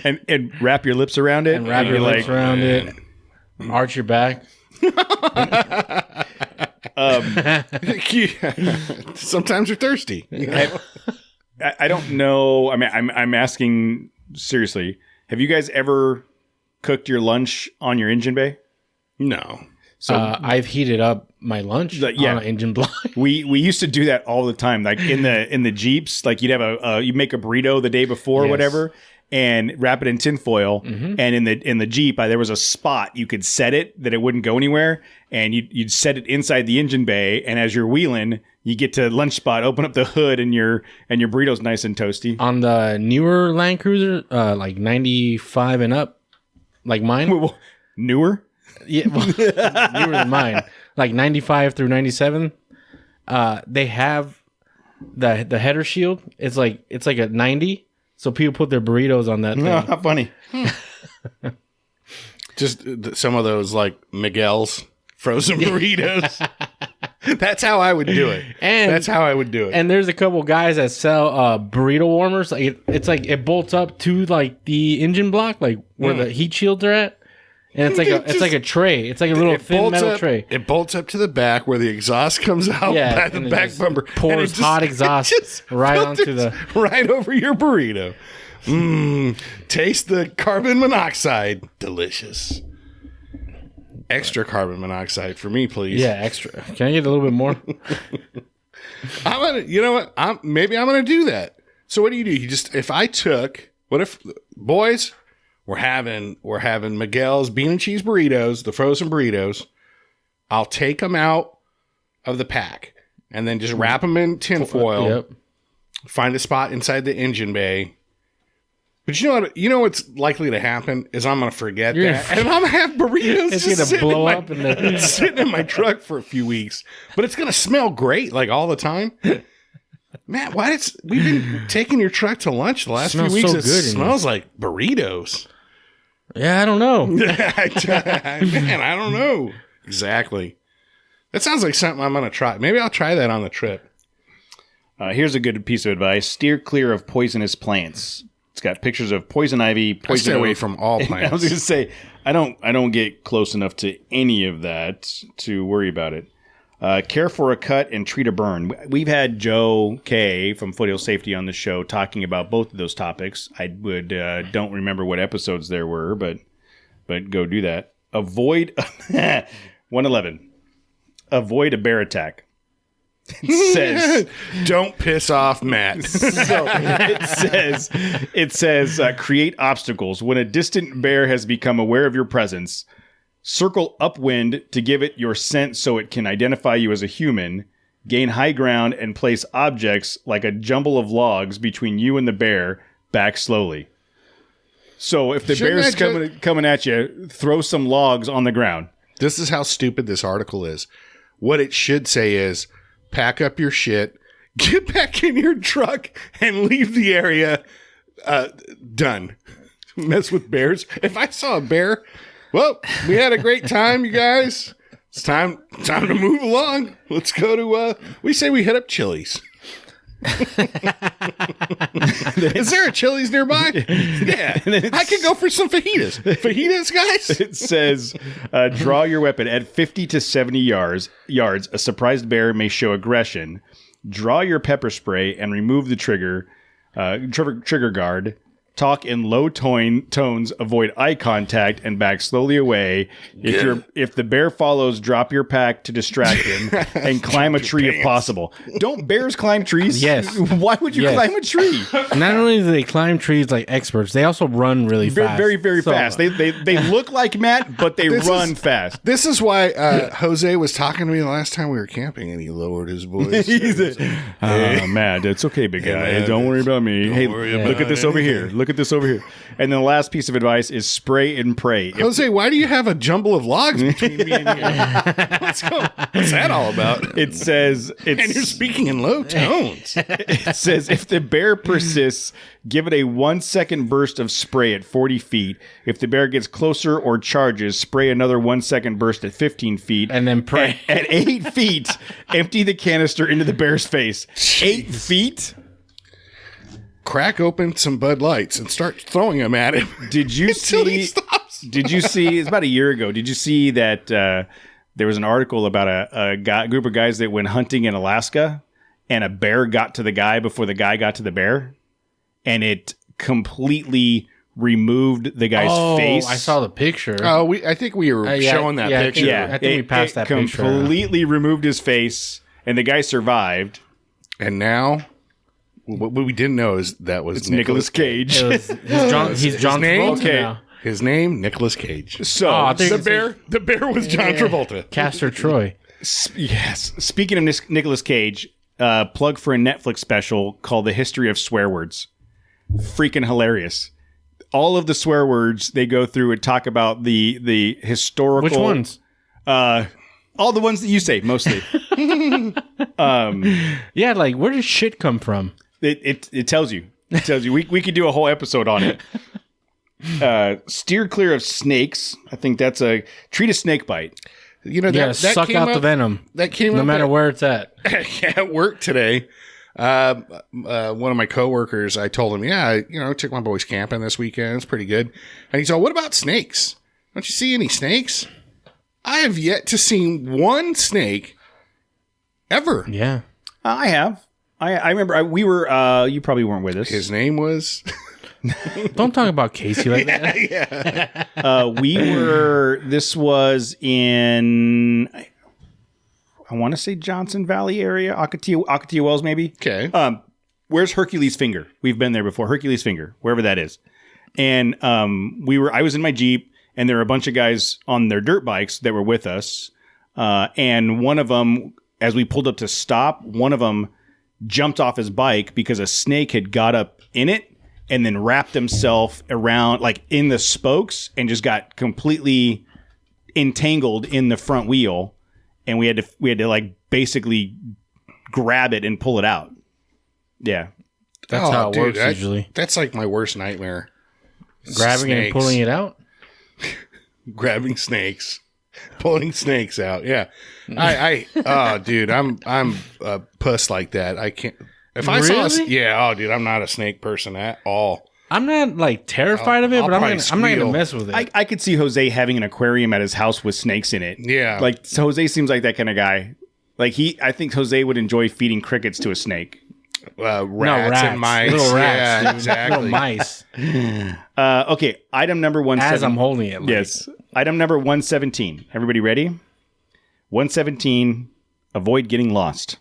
and wrap your lips around it, and wrap your lips around it, arch your back. Sometimes you're thirsty. I don't know. I mean, I'm asking seriously. Have you guys ever cooked your lunch on your engine bay? No. So I've heated up my lunch on an engine block. We used to do that all the time. Like in the Jeeps, like you'd have you make a burrito the day before or whatever, and wrap it in tinfoil. Mm-hmm. And in the Jeep, there was a spot you could set it that it wouldn't go anywhere, and you'd set it inside the engine bay. And as you're wheeling, you get to lunch spot, open up the hood, and your burrito's nice and toasty. On the newer Land Cruiser, like 95 and up, like mine. Newer. Yeah, well, newer than mine. Like 95 through 97, they have the header shield. It's like a 90, so people put their burritos on that thing. Oh, how funny! Just some of those like Miguel's frozen burritos. That's how I would do it. And there's a couple guys that sell burrito warmers. Like it's like it bolts up to like the engine block, like where the heat shields are at. And it's like a tray. It's like a little thin metal tray. It bolts up to the back where the exhaust comes out by the back bumper. Pours hot exhaust right onto right over your burrito. Taste the carbon monoxide. Delicious. Extra carbon monoxide for me, please. Yeah, extra. Can I get a little bit more? You know what? Maybe I'm gonna do that. So what do? What if, boys, we're having Miguel's bean and cheese burritos, the frozen burritos. I'll take them out of the pack and then just wrap them in tin foil. Yep. Find a spot inside the engine bay. But you know what? You know what's likely to happen is I'm going to forget that, and I'm going to have burritos it's going to blow up sitting in my truck for a few weeks. But it's going to smell great, like all the time. Matt, we've been taking your truck to lunch the last few weeks? So it good smells like burritos. Yeah, I don't know. Man, I don't know. Exactly. That sounds like something I'm going to try. Maybe I'll try that on the trip. Here's a good piece of advice. Steer clear of poisonous plants. It's got pictures of poison ivy, poison stay away oak. from all plants. I was going to say, I don't get close enough to any of that to worry about it. Care for a cut and treat a burn. We've had Joe K from Foothill Safety on the show talking about both of those topics. I don't remember what episodes there were, but go do that. Avoid 111. Avoid a bear attack. It says, "Don't piss off Matt." So it says, create obstacles. When a distant bear has become aware of your presence, circle upwind to give it your scent so it can identify you as a human, gain high ground, and place objects like a jumble of logs between you and the bear back slowly. So if the bear's coming at you, throw some logs on the ground. This is how stupid this article is. What it should say is, pack up your shit, get back in your truck, and leave the area. Done. Mess with bears. If I saw a bear, well, we had a great time, you guys. It's time to move along. Let's go to, we say we hit up Chili's. Is there a Chili's nearby? Yeah. I could go for some fajitas. Fajitas, guys? It says, draw your weapon at 50 to 70 yards. A surprised bear may show aggression. Draw your pepper spray and remove the trigger guard. Talk in low tones, avoid eye contact, and back slowly away. If the bear follows, drop your pack to distract him and climb a tree if possible. Don't bears climb trees? Yes. Why would you climb a tree? Not only do they climb trees like experts, they also run really fast. Very, very fast. They look like Matt, but they run fast. This is why Jose was talking to me the last time we were camping, and he lowered his voice. Matt, it's okay, big guy. Hey, don't worry about me. Hey, look at this over here. Look at this over here. And then the last piece of advice is spray and pray. Jose, why do you have a jumble of logs between me and you? What's that all about? It says... and you're speaking in low tones. It says, if the bear persists, give it a 1 second burst of spray at 40 feet. If the bear gets closer or charges, spray another 1 second burst at 15 feet. And then pray. At 8 feet, empty the canister into the bear's face. Jeez. 8 feet? Crack open some Bud Lights and start throwing them at him. Did you see? Did you see? It's about a year ago. Did you see that there was an article about a group of guys that went hunting in Alaska, and a bear got to the guy before the guy got to the bear, and it completely removed the guy's face. I saw the picture. Oh, I think we were showing that picture. I think we passed that picture. Completely removed his face, and the guy survived. And now. What we didn't know is that was Nicolas Cage. He's John Travolta now. His name, Nicolas Cage. So the bear was John Travolta. Castor Troy. Yes. Speaking of Nicolas Cage, plug for a Netflix special called The History of Swear Words. Freaking hilarious. All of the swear words they go through and talk about the historical. Which ones? All the ones that you say, mostly. Yeah, like where does shit come from? It tells you. It tells you. We could do a whole episode on it. Steer clear of snakes. I think that's treat a snake bite. You know, that suck came out up, the venom. That came no up matter where it's at. At work today. One of my coworkers, I told him, took my boys camping this weekend. It's pretty good. And he's all, what about snakes? Don't you see any snakes? I have yet to see one snake ever. Yeah. I have. I remember we were. You probably weren't with us. His name was. Don't talk about Casey like that. We were. This was in. I want to say Johnson Valley area, Akatia Wells, maybe. Okay. Where's Hercules Finger? We've been there before. Hercules Finger, wherever that is. And I was in my Jeep, and there were a bunch of guys on their dirt bikes that were with us. And one of them, as we pulled up to stop, one of them jumped off his bike because a snake had got up in it and then wrapped himself around, like in the spokes, and just got completely entangled in the front wheel. And we had to like basically grab it and pull it out. Yeah. That's how it works usually. That's like my worst nightmare. Grabbing it and pulling it out? Grabbing snakes. Pulling snakes out. Yeah. Dude, I'm a puss like that. I can't. If I saw dude, I'm not a snake person at all. I'm not like terrified of it, but I'm not gonna mess with it. I could see Jose having an aquarium at his house with snakes in it. Yeah. Like Jose seems like that kind of guy. Like I think Jose would enjoy feeding crickets to a snake. Rats and mice. Little rats. Yeah, exactly. Little mice. Okay, item number 117. As I'm holding it. Like. Yes. Item number 117. Everybody ready? 117. Avoid getting lost.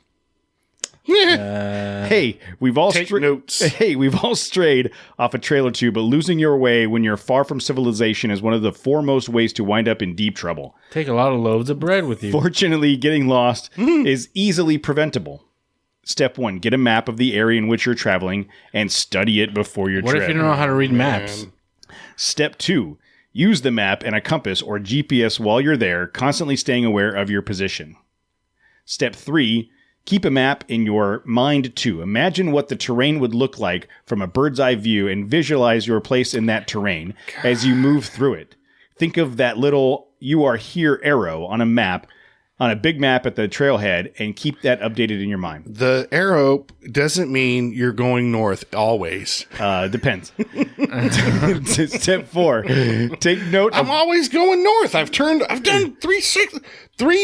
Hey, we've all notes. Hey, we've all strayed off a trail or two, but losing your way when you're far from civilization is one of the foremost ways to wind up in deep trouble. Take a lot of loaves of bread with you. Fortunately, getting lost is easily preventable. Step 1, get a map of the area in which you're traveling and study it before your trip. What if you don't know how to read maps? Step 2, use the map and a compass or GPS while you're there, constantly staying aware of your position. Step 3, keep a map in your mind too. Imagine what the terrain would look like from a bird's eye view and visualize your place in that terrain as you move through it. Think of that little "you are here" arrow on a big map at the trailhead, and keep that updated in your mind. The arrow doesn't mean you're going north always. Depends. Step 4. Take note. I'm always going north. I've done three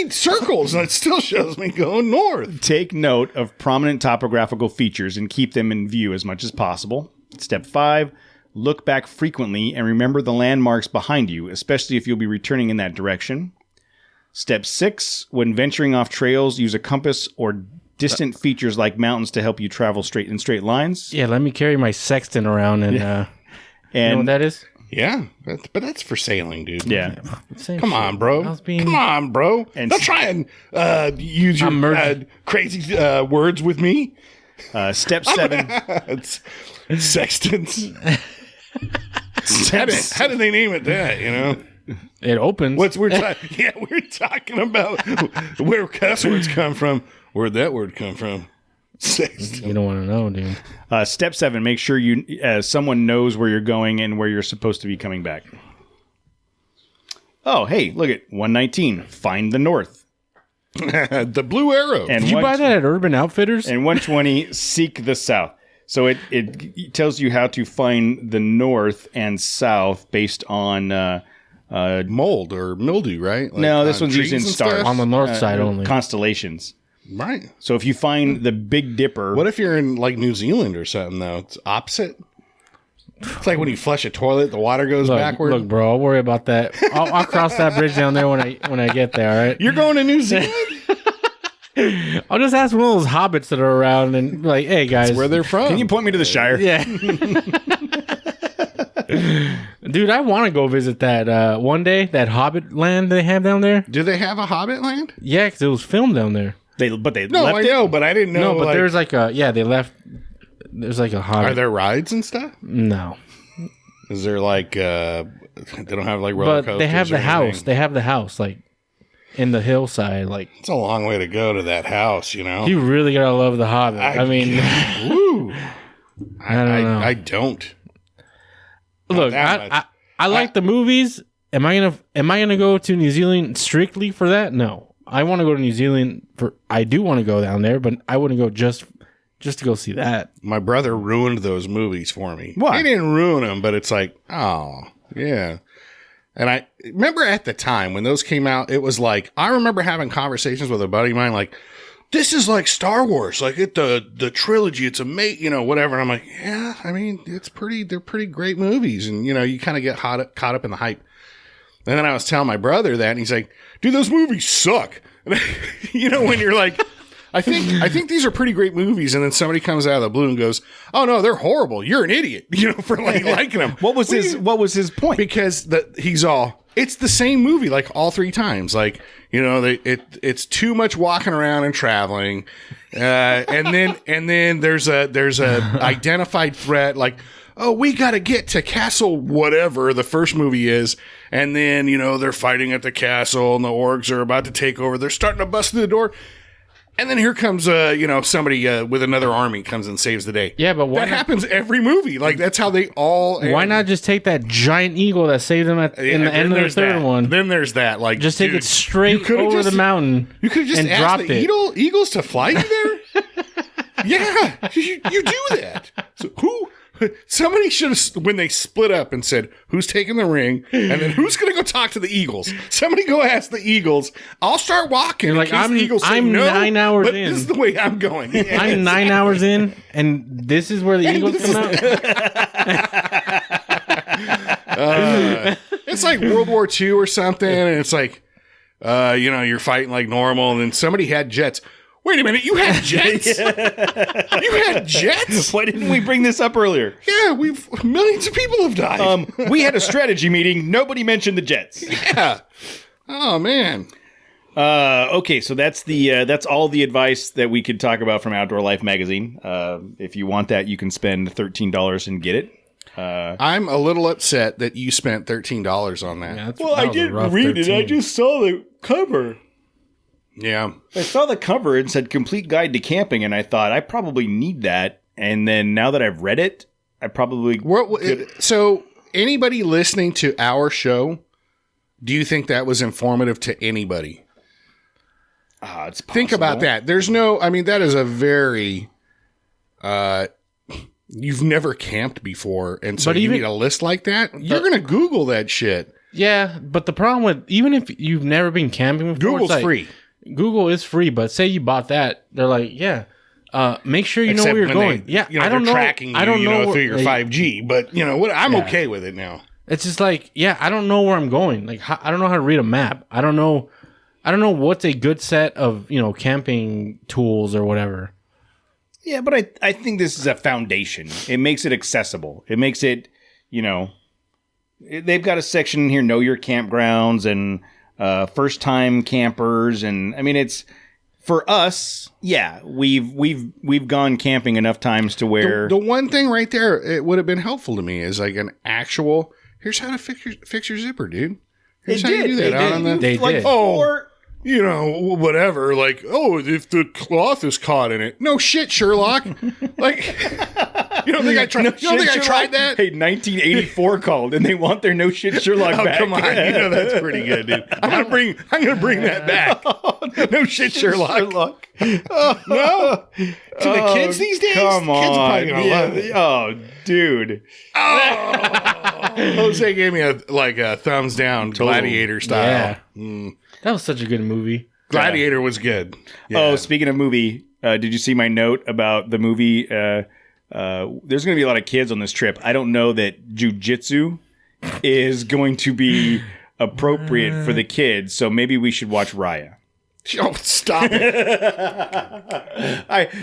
circles, and it still shows me going north. Take note of prominent topographical features and keep them in view as much as possible. Step 5. Look back frequently and remember the landmarks behind you, especially if you'll be returning in that direction. Step 6, when venturing off trails, use a compass or distant features like mountains to help you travel in straight lines. Yeah, let me carry my sextant around and you know what that is? Yeah, but that's for sailing, dude. Yeah. Come on, bro. Come on, bro. And don't try and use your crazy words with me. Step 7. Sextants. How did they name it that, you know? It opens. We're talking about where cuss words come from. Where'd that word come from? Sextant. You don't want to know, dude. Step 7, make sure someone knows where you're going and where you're supposed to be coming back. Oh, hey, look at 119. Find the north. The blue arrow. And did you buy that at Urban Outfitters? And 120, seek the south. So it tells you how to find the north and south based on mold or mildew, right? Like, no, this one's used in stars. On the north side only. Constellations. Right. So if you find the Big Dipper... What if you're in like New Zealand or something, though? It's opposite. It's like when you flush a toilet, the water goes backward. Look, bro, I'll worry about that. I'll cross that bridge down there when I get there, all right? You're going to New Zealand? I'll just ask one of those hobbits that are around and be like, hey, guys. That's where they're from. Can you point me to the Shire? Yeah. Dude, I want to go visit that one day, that Hobbit land they have down there. Do they have a Hobbit land? Yeah, because it was filmed down there. They no, left I know, but I didn't know. No, but there's like they left. There's like a Hobbit. Are there rides and stuff? No. Is there like they don't have like roller coasters? But they have the house. Anything? They have the house like in the hillside. Like it's a long way to go to that house, you know. You really gotta love the Hobbit. I mean, woo. I don't know. I don't. Look, I like the movies. Am I gonna go to New Zealand strictly for that? No. I want to go to New Zealand I do want to go down there, but I wouldn't go just to go see that. My brother ruined those movies for me. Why? He didn't ruin them, but it's like, oh, yeah. And I remember at the time when those came out, it was like, I remember having conversations with a buddy of mine, like, this is like Star Wars, like the trilogy. It's amazing, whatever. And I'm like, yeah, I mean, they're pretty great movies. And, you kind of get caught up in the hype. And then I was telling my brother that, and he's like, dude, those movies suck. And when you're like, I think these are pretty great movies. And then somebody comes out of the blue and goes, oh no, they're horrible. You're an idiot, for like liking them. What was his point? Because it's the same movie like all three times. Like, it's too much walking around and traveling. And then there's a identified threat like, oh, we got to get to castle whatever the first movie is. And then, they're fighting at the castle and the orcs are about to take over. They're starting to bust through the door. And then here comes, somebody with another army comes and saves the day. Yeah, but that happens every movie. Like, that's how they all end. Why not just take that giant eagle that saved them in the end of the third one? Then there's that. Like, just take it straight over the mountain. You could have just asked the eagles to fly you there? Yeah, you do that. So somebody should have, when they split up and said, who's taking the ring? And then who's going to go talk to the eagles? Somebody go ask the eagles. I'll start walking. Like, I'm 9 hours but in. This is the way I'm going. Yeah. I'm 9 hours in, and this is where the eagles come out? It's like World War II or something, and it's like, you're fighting like normal, and then somebody had jets. Wait a minute, you had jets? You had jets? Why didn't we bring this up earlier? Yeah, millions of people have died. We had a strategy meeting. Nobody mentioned the jets. Yeah. Oh, man. Okay, so that's all the advice that we could talk about from Outdoor Life magazine. If you want that, you can spend $13 and get it. I'm a little upset that you spent $13 on that. Yeah, I didn't read 13. It. I just saw the cover. Yeah. I saw the cover and said Complete Guide to Camping, and I thought I probably need that. And then now that I've read it, I probably So anybody listening to our show, do you think that was informative to anybody? It's possible. Think about that. That is a very you've never camped before, and so you need a list like that. You're going to Google that shit. Yeah, but the problem with, even if you've never been camping before, Google's free. Google is free, but say you bought that, they're like, yeah, make sure you know where you're going. I don't know. Tracking you, I don't know through your 5G, but what? I'm okay with it now. It's just like, I don't know where I'm going. Like, I don't know how to read a map. I don't know what's a good set of camping tools or whatever. Yeah, but I think this is a foundation. It makes it accessible. It makes it, they've got a section in here, know your campgrounds and first time campers, and I mean, it's for us. Yeah, we've gone camping enough times to where the one thing right there, it would have been helpful to me is like an actual. Here's how to fix your zipper, dude. Here's how you do that. They did. Whatever. Like, if the cloth is caught in it. No shit, Sherlock. Like, you don't think I tried? I tried that? Hey, 1984 called, and they want their no shit Sherlock back. Come on, that's pretty good, dude. I'm gonna bring that back. No shit, Sherlock. No. To the kids these days, come on. Kids are probably gonna love it. Oh, dude. Jose gave me a thumbs down, Gladiator style. Yeah. That was such a good movie. Gladiator was good. Yeah. Oh, speaking of movie, did you see my note about the movie? There's going to be a lot of kids on this trip. I don't know that jujitsu is going to be appropriate for the kids, so maybe we should watch Raya. Oh, stop it.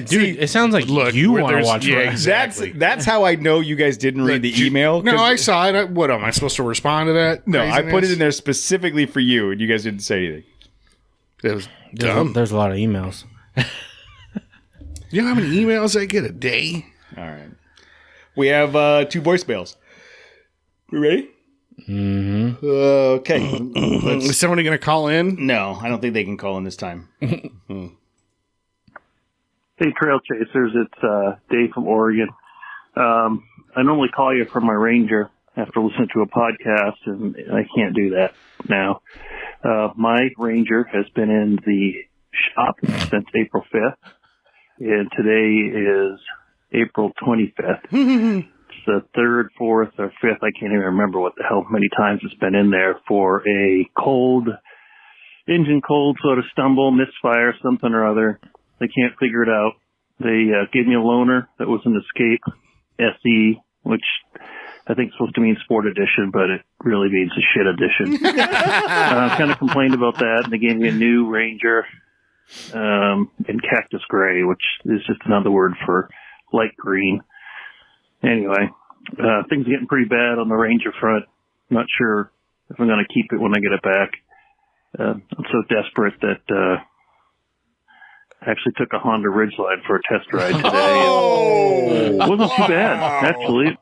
Dude, it sounds like you want to watch Raya. Exactly. That's how I know you guys didn't read the email. No, I saw it. What, am I supposed to respond to that? No, craziness? I put it in there specifically for you, and you guys didn't say anything. It was dumb. There's a lot of emails. You know how many emails I get a day? All right. We have 2 voicemails. We ready? Mm-hmm. Okay. Is somebody going to call in? No, I don't think they can call in this time. Hey, Trailchasers. It's Dave from Oregon. I normally call you from my Ranger after listening to a podcast, and I can't do that now. My Ranger has been in the shop since April 5th, and today is April 25th. the third, fourth, or fifth. I can't even remember what the hell many times it's been in there for a engine cold sort of stumble, misfire, something or other. They can't figure it out. They gave me a loaner that was an Escape SE, which I think is supposed to mean Sport Edition, but it really means a shit edition. Kind of complained about that, and they gave me a new Ranger in Cactus Gray, which is just another word for light green. Anyway, things are getting pretty bad on the Ranger front. I'm not sure if I'm going to keep it when I get it back. I'm so desperate that I actually took a Honda Ridgeline for a test ride today. It wasn't too bad, actually.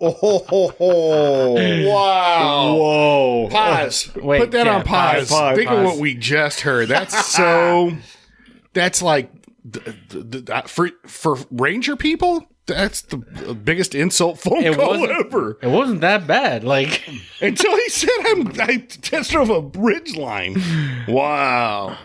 Wow. Whoa. Pause. Wait, Put that yeah, on pause. pause. Think of what we just heard. That's like, for Ranger people, that's the biggest insult phone call ever. It wasn't that bad. Like, Until he said I test drove a Ridgeline. Wow.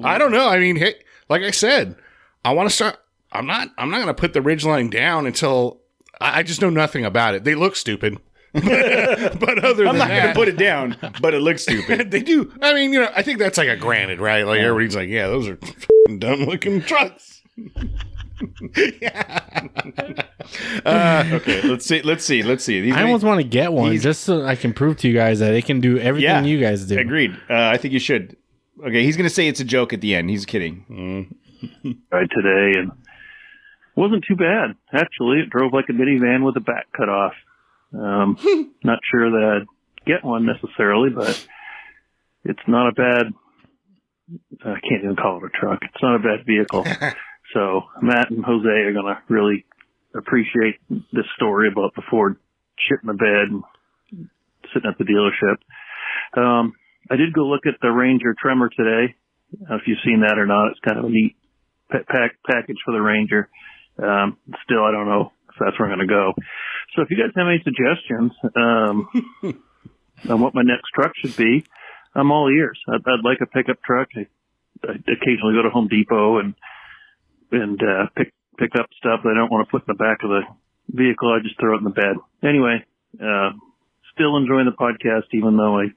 I don't know. I mean, hey, like I said, I want to start. I'm not going to put the Ridgeline down until I just know nothing about it. They look stupid. But other than I'm not that, going to put it down, but it looks stupid. they do. I mean, I think that's like a granted, right? Like everybody's like, yeah, those are dumb looking trucks. Okay, let's see. These I almost want to get one just so I can prove to you guys that it can do everything you guys do. Agreed. I think you should. Okay, he's going to say it's a joke at the end. He's kidding. Ride today, and wasn't too bad, actually. It drove like a minivan with the back cut off. Not sure that I'd get one necessarily, but it's not a bad, I can't even call it a truck. It's not a bad vehicle. So Matt and Jose are going to really appreciate this story about the Ford shit in the bed and sitting at the dealership. I did go look at the Ranger Tremor today. If you've seen that or not, it's kind of a neat package for the Ranger. Still, I don't know if that's where I'm going to go. So if you guys have any suggestions on what my next truck should be, I'm all ears. I'd like a pickup truck. I occasionally go to Home Depot and pick up stuff that I don't want to put in the back of the vehicle. I just throw it in the bed. Anyway, still enjoying the podcast, even though I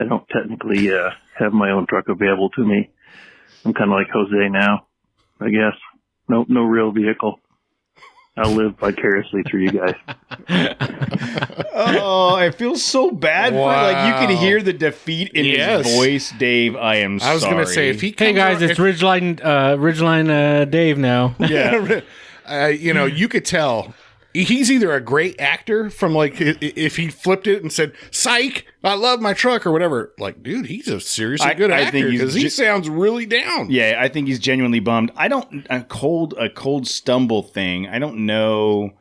don't technically have my own truck available to me. I'm kind of like Jose now, I guess. No real vehicle. I'll live vicariously through you guys. Oh, I feel so bad for you can hear the defeat in his voice, Dave. I am sorry. I was going to say, if he comes Hey guys, it's Ridgeline Dave now. Yeah. You could tell he's either a great actor from if he flipped it and said, "Psych, I love my truck" or whatever. Like, dude, he's a seriously good actor because he sounds really down. Yeah, I think he's genuinely bummed. I don't a cold stumble thing. I don't know.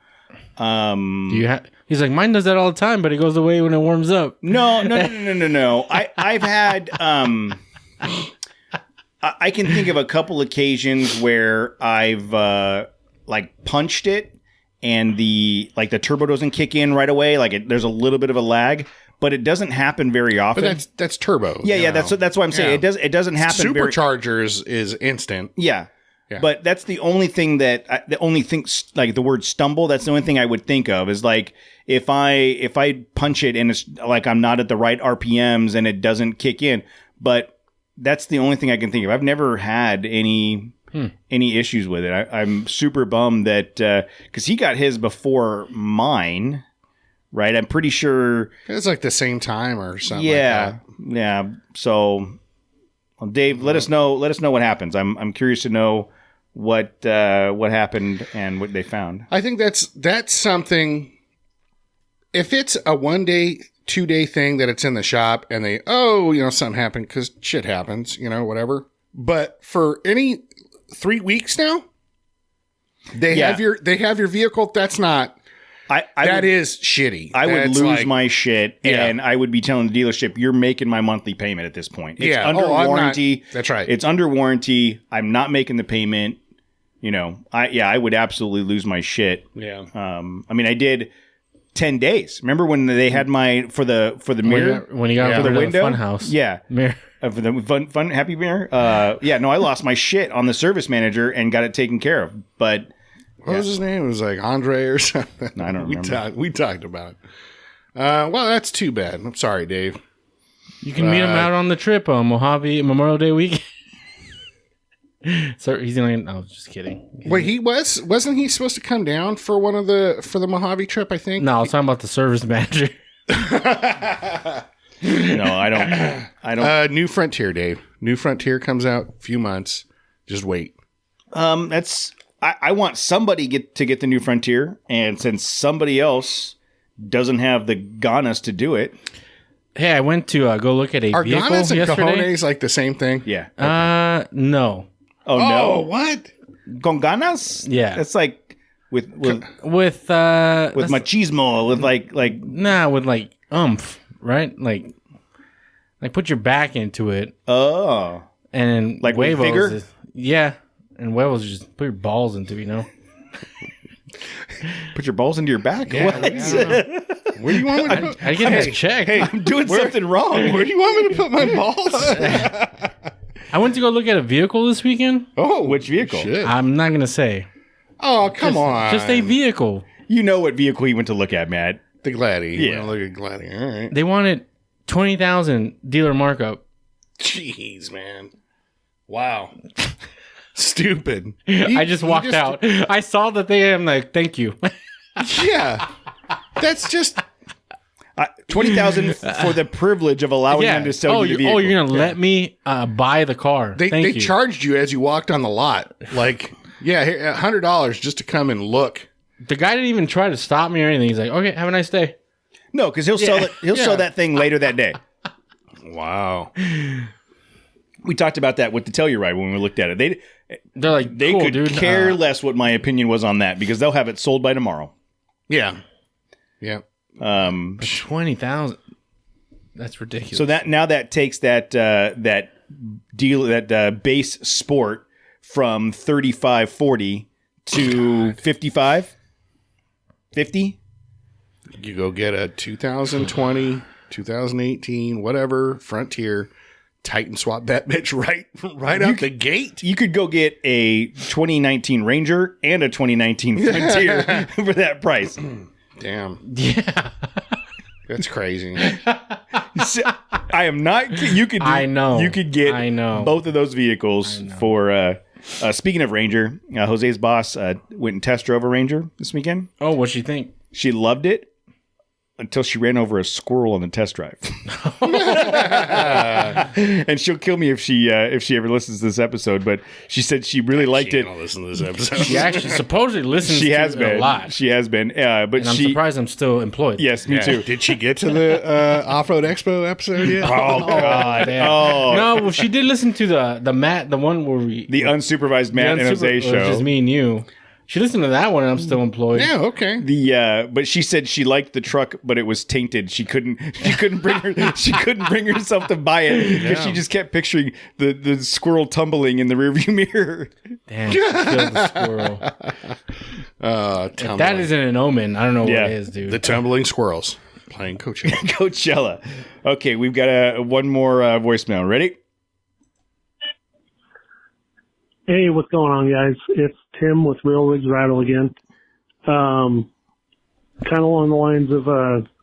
He's like, mine does that all the time, but it goes away when it warms up. No. I've had. I can think of a couple occasions where I've punched it. And the turbo doesn't kick in right away. There's a little bit of a lag, but it doesn't happen very often. But that's turbo. Yeah. That's what I'm saying. It doesn't happen. Superchargers is instant. Yeah. But that's the only thing the word stumble. That's the only thing I would think of is if I punch it and it's like I'm not at the right RPMs and it doesn't kick in. But that's the only thing I can think of. I've never had any issues with it. I'm super bummed that because he got his before mine, right? I'm pretty sure it's like the same time or something. Yeah. So, Dave, let us know what happens. I'm curious to know what happened and what they found. I think that's something. If it's a 1 day, 2 day thing that it's in the shop and they something happened because shit happens, whatever. But for any 3 weeks now, they have your vehicle. That's not. That is shitty. I would lose my shit, and I would be telling the dealership, "You're making my monthly payment at this point. It's under warranty. That's right. It's under warranty. I'm not making the payment. I would absolutely lose my shit. Yeah. I did 10 days. Remember when they had for the mirror when you got for the window funhouse? Yeah. Mirror. For the fun happy mirror. I lost my shit on the service manager and got it taken care of. But What was his name? It was like Andre or something. I don't remember. We talked about it. Well, that's too bad. I'm sorry, Dave. You can meet him out on the trip on Mojave Memorial Day weekend. So he's gonna. I was just kidding. Wait, wasn't he supposed to come down for for the Mojave trip? I think. No, I was talking about the service manager. No, I don't. New Frontier, Dave. New Frontier comes out a few months. Just wait. I want somebody to get the New Frontier, and since somebody else doesn't have the ganas to do it. Hey, I went to go look at a vehicle Ganas and yesterday. cojones like the same thing? Yeah. No. Oh no. What? Con ganas? Yeah. It's like with machismo, with like with like right? Like put your back into it. Oh. And like with huevos vigor? Yeah. And huevos is just put your balls into, Put your balls into your back? Yeah, what? Where do you want me to put? I get this checked. Hey, I'm doing something wrong. Where do you want me to put my balls? I went to go look at a vehicle this weekend. Oh, which vehicle? Shit. I'm not gonna say. Oh, come on. Just a vehicle. You know what vehicle you went to look at, Matt. The Gladdy. Yeah. Look at Gladdy. All right. They wanted 20,000 dealer markup. Jeez, man. Wow. Stupid. I just walked out. I saw the thing. I'm like, thank you. Yeah. That's just... 20,000 for the privilege of allowing them to sell you the vehicle. Oh, you're gonna let me buy the car? They charged you as you walked on the lot. Like, yeah, here, $100 just to come and look. The guy didn't even try to stop me or anything. He's like, okay, have a nice day. No, because he'll sell it. He'll sell that thing later that day. Wow. We talked about that with the Telluride when we looked at it. They're like, They cool, could dude. care less what my opinion was on that because they'll have it sold by tomorrow. Yeah. Yeah. 20,000. That's ridiculous. So that takes that base sport from 3540 to 55, 50. You go get a 2020, 2018, whatever, Frontier, Titan swap that bitch right out the gate. You could go get a 2019 Ranger and a 2019 Frontier for that price. Damn. Yeah. That's crazy. I am not. You could. I know. You could get. I know. Both of those vehicles for. Speaking of Ranger, Jose's boss went and test drove a Ranger this weekend. Oh, what'd she think? She loved it until she ran over a squirrel on the test drive. And she'll kill me if she ever listens to this episode. But she said she really liked it. I'll listen to this episode. She actually supposedly listens She to has it been a lot. She has been. But And I'm surprised I'm still employed. Yes, me too. Did she get to the Off-Road Expo episode yet? Oh God! Damn. Oh, No, well, she did listen to the one where we the unsupervised Matt and Jose show. Just me and you. She listened to that one, and I'm still employed. Yeah, okay. But she said she liked the truck, but it was tainted. She couldn't bring herself to buy it because she just kept picturing the squirrel tumbling in the rearview mirror. Damn, she killed the squirrel. If that isn't an omen, I don't know what it is, dude. The tumbling squirrels playing Coachella. Coachella. Okay, we've got one more voicemail. Ready? Hey, what's going on, guys? It's Tim with Real Rigs Rattle again. Kind of along the lines of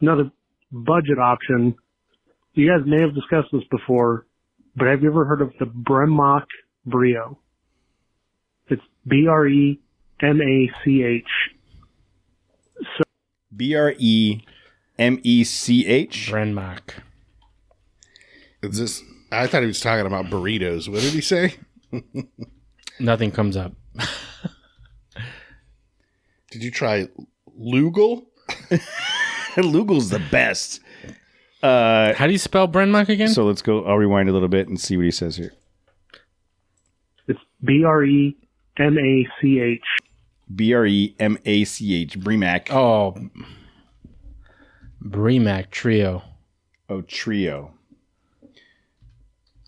another budget option. You guys may have discussed this before, but have you ever heard of the Bremach Brio? It's Bremach. So, Bremech. Bremach. Is this? I thought he was talking about burritos. What did he say? Nothing comes up. Did you try Lugal? Lugal's the best. How do you spell Bremach again? So let's go. I'll rewind a little bit and see what he says here. it's Bremach. Bremach. Bremach. Oh, Bremach Trio. Oh, Trio.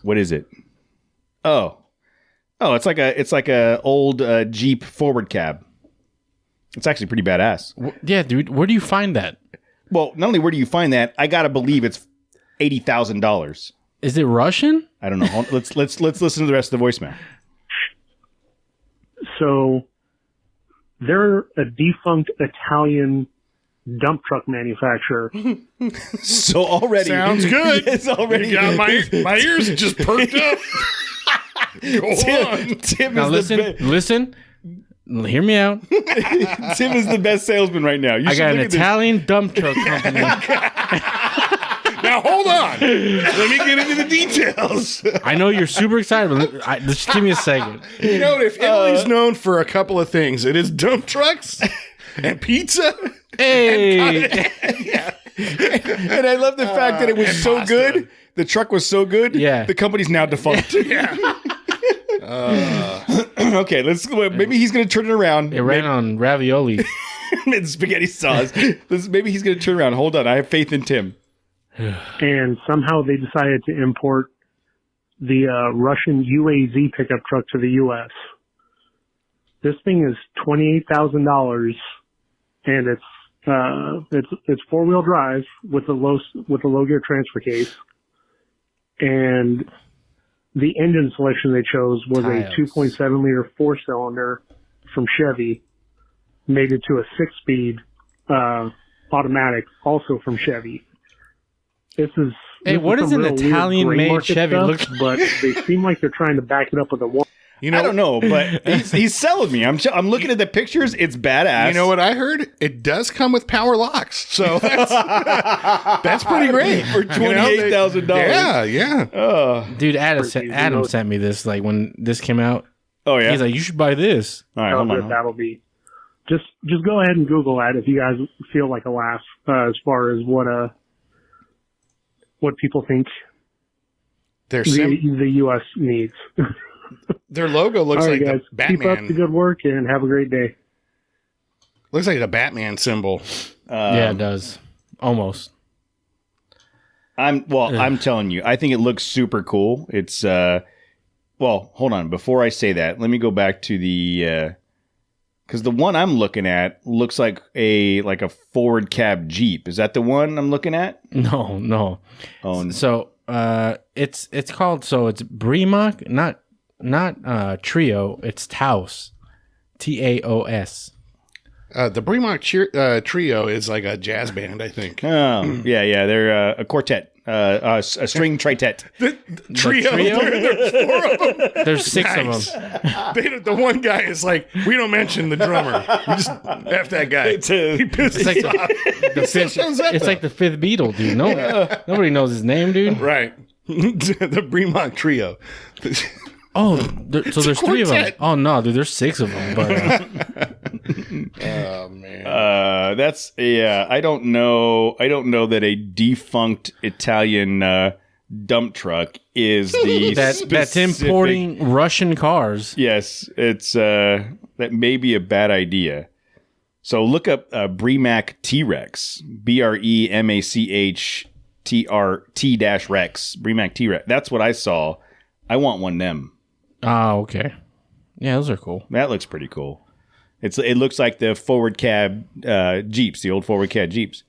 What is it? Oh, it's like a old Jeep forward cab. It's actually pretty badass. Yeah, dude. Where do you find that? Well, not only where do you find that, I gotta believe it's $80,000. Is it Russian? I don't know. Let's listen to the rest of the voicemail. So They're a defunct Italian dump truck manufacturer. So already Sounds good. It's already You got my ears just perked up. Go on. Tim Now is listen. Hear me out. Tim is the best salesman right now. You I should got an look at this. Italian dump truck company. Now hold on. Let me get into the details. I know you're super excited, but just give me a second. You know, if Italy's known for a couple of things, it is dump trucks and pizza. Hey, And I love the fact that it was so pasta. good. The truck was so good. Yeah. The company's now defunct. Yeah. Okay, maybe he's going to turn it around. it ran on ravioli. And spaghetti sauce. Maybe he's going to turn around. Hold on. I have faith in Tim. And somehow they decided to import the Russian UAZ pickup truck to the U.S. This thing is $28,000, and it's 4-wheel drive with a low gear transfer case, and the engine selection they chose was Tiles. a 2.7 liter 4-cylinder from Chevy, made it to a 6-speed automatic, also from Chevy. Hey, this what is is some an real weird Italian-made gray market Chevy stuff, look- but they seem like they're trying to back it up with a one. You know, I don't know, but he's selling me. I'm looking at the pictures. It's badass. You know what I heard? It does come with power locks, so that's pretty great For $28,000. Yeah. Dude, Adam Pretty Adam easy. sent me this like when this came out. Oh, yeah? He's like, you should buy this. All right, How hold good on. that'll be. Just go ahead and Google that if you guys feel like a laugh Uh, as far as what people think Their the U.S. needs. their logo looks All right, like guys, the keep up the Batman. good work and have a great day. Looks like the Batman symbol. Yeah, it does. Almost. I'm telling you, I think it looks super cool. It's well, hold on. Before I say that, let me go back to the because the one I'm looking at looks like a forward cab Jeep. Is that the one I'm looking at? No. Oh, no. So it's called it's Bremach, not Trio. It's Taos, Taos. The Bremont Trio is like a jazz band, I think. Oh, yeah. They're a quartet, a string tritet. The trio. trio? There's 4 of them. There's 6 of Nice. them. The one guy is like, we don't mention the drummer. We just F that guy. He pisses It's like us off. the fifth. shows up, It's like the 5th Beatle, dude. Nobody knows his name, dude. Right. The Bremont Trio. Oh, so there's 3 of them. quartet. Oh no, dude, there's 6 of them. But Oh, man. That's I don't know that a defunct Italian dump truck is the that's specific- importing Russian cars. Yes, it's that may be a bad idea. So look up Bremach T-Rex, BREMACH TRT-Rex, Bremach T-Rex. That's what I saw. I want one of them. Oh, okay. Yeah, those are cool. That looks pretty cool. It looks like the forward cab Jeeps, the old forward cab Jeeps.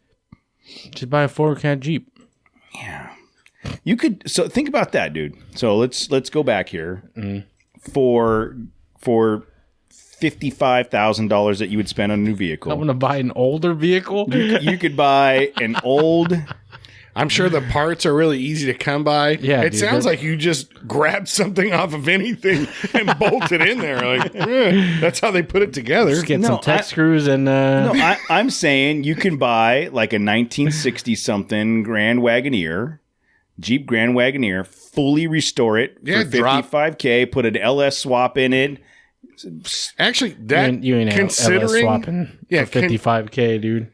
Just buy a 4Cat Jeep. Yeah. You could think about that, dude. So let's go back here. For $55,000 that you would spend on a new vehicle. I'm gonna buy an older vehicle. You could buy an old. I'm sure the parts are really easy to come by. Yeah, it dude, sounds they're- like you just grabbed something off of anything and bolted in there. Like, that's how they put it together. Just get No, some tech screws and No, I'm saying you can buy like a 1960 something Grand Wagoneer, Jeep Grand Wagoneer, fully restore it Yeah, for drop- $55K, put an LS swap in it. Actually, that you ain't LS considering, swapping Yeah, for 55K, dude.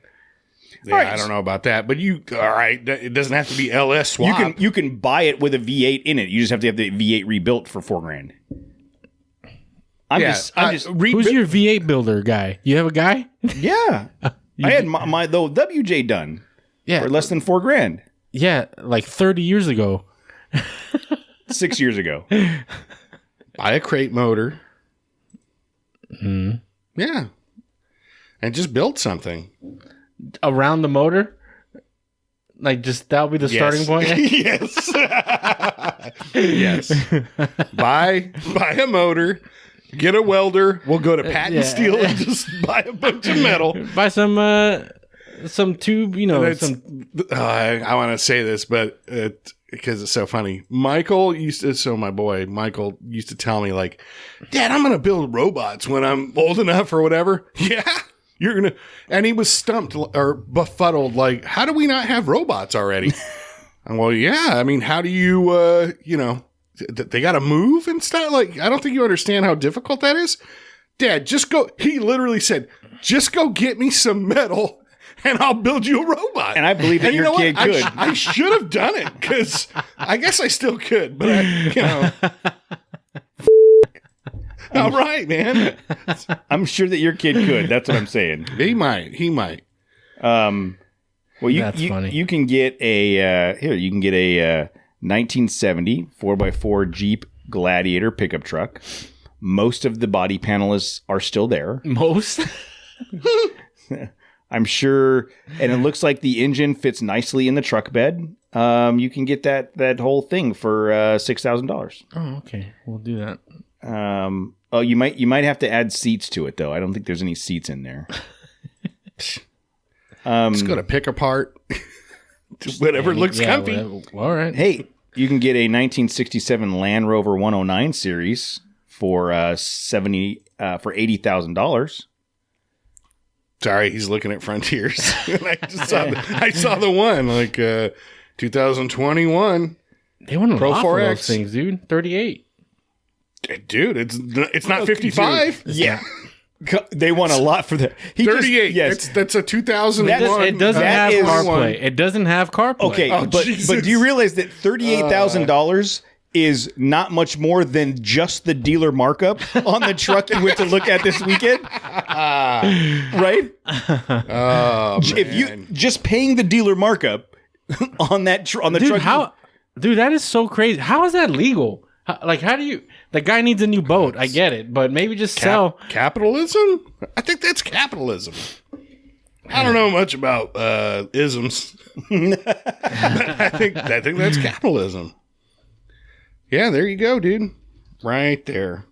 Yeah, I don't know about that, but all right. It doesn't have to be LS swap. You can buy it with a V8 in it. You just have to have the V8 rebuilt for $4,000. I'm just Who's your V8 builder guy? You have a guy? yeah. I had my WJ done Yeah, for less than $4,000 yeah, like 30 years ago. 6 years ago. buy a crate motor. Yeah, and just build something. Around the motor? Like, just that'll be the starting point? Yes. Yes. Buy a motor Get a welder. We'll go to Pat and Steel and just buy a bunch of metal. Buy some tube, I want to say this, but because it's so funny. My boy Michael used to tell me, like, Dad, I'm going to build robots when I'm old enough or whatever. Yeah, you're going to. And he was stumped or befuddled, like, how do we not have robots already? And well, yeah, I mean, how do you, they got to move and stuff? Like, I don't think you understand how difficult that is. Dad, just go. He literally said, just go get me some metal and I'll build you a robot. And I believe that your kid could. I should have done it because I guess I still could, but all right, man. I'm sure that your kid could. That's what I'm saying. He might. Well, That's funny. You can get a 1970 4x4 Jeep Gladiator pickup truck. Most of the body panels are still there. Most? I'm sure, and it looks like the engine fits nicely in the truck bed. You can get that whole thing for $6,000. Oh, okay. We'll do that. You might have to add seats to it though. I don't think there's any seats in there. Just go to pick apart whatever looks comfy. Whatever. All right. Hey, you can get a 1967 Land Rover 109 series for $80,000. Sorry, he's looking at Frontiers. I saw the one, like 2021. They want to Pro offer 4X. those things, dude. 38. Dude, it's not 55. Dude, yeah. They want a lot for that. 38. Yes. That's a 2001. It doesn't have CarPlay. It doesn't have CarPlay. Okay, but do you realize that $38,000 is not much more than just the dealer markup on the truck you went to look at this weekend? Right? Oh, If you just paying the dealer markup on that on the Dude, truck. Dude, that is so crazy. How is that legal? How do you... The guy needs a new boat. I get it. But maybe just sell... Capitalism? I think that's capitalism. I don't know much about isms. But I think that's capitalism. Yeah, there you go, dude. Right there.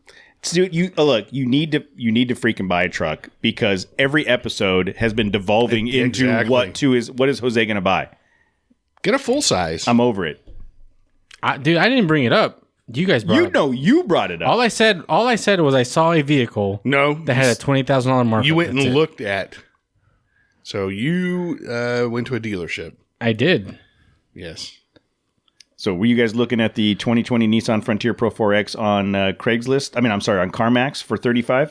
Dude, look, you need to freaking buy a truck because every episode has been devolving into what is Jose going to buy? Get a full size. I'm over it. Dude, I didn't bring it up. You guys brought it up. You brought it up. All I said was I saw a vehicle that had a $20,000 markup. You went and looked at. So you went to a dealership. I did. Yes. So were you guys looking at the 2020 Nissan Frontier Pro 4X on Craigslist? I mean, I'm sorry, on CarMax for $35?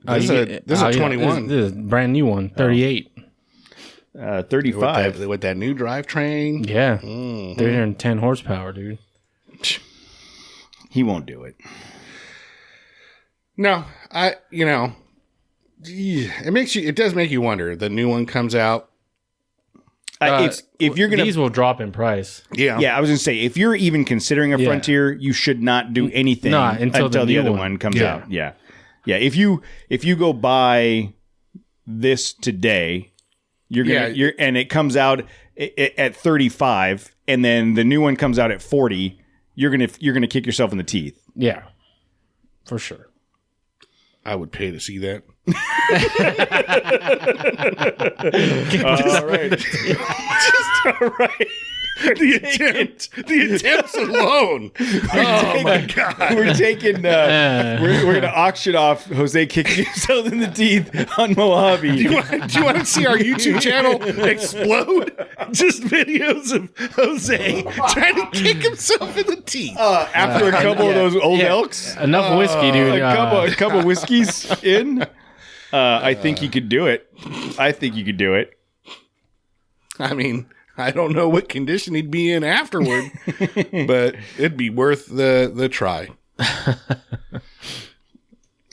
This is a 21. This is a brand new one, 38. 35 with that new drivetrain. Yeah, 310 horsepower, dude. He won't do it. No, it does make you wonder. The new one comes out. If you're gonna, these will drop in price. Yeah, I was gonna say if you're even considering a Frontier, you should not do anything until the other one comes out. Yeah. If you go buy this today, and it comes out at 35, and then the new one comes out at 40. You're gonna kick yourself in the teeth. Yeah, for sure. I would pay to see that. All right. Just all right. The attempts alone. Oh my God. We're taking we're gonna auction off Jose kicking himself in the teeth on Mojave. Do you want to see our YouTube channel explode? Just videos of Jose trying to kick himself in the teeth. After a couple of those old elks? Enough whiskey, dude. A couple whiskeys in. I think you could do it. I mean, I don't know what condition he'd be in afterward, but it'd be worth the try.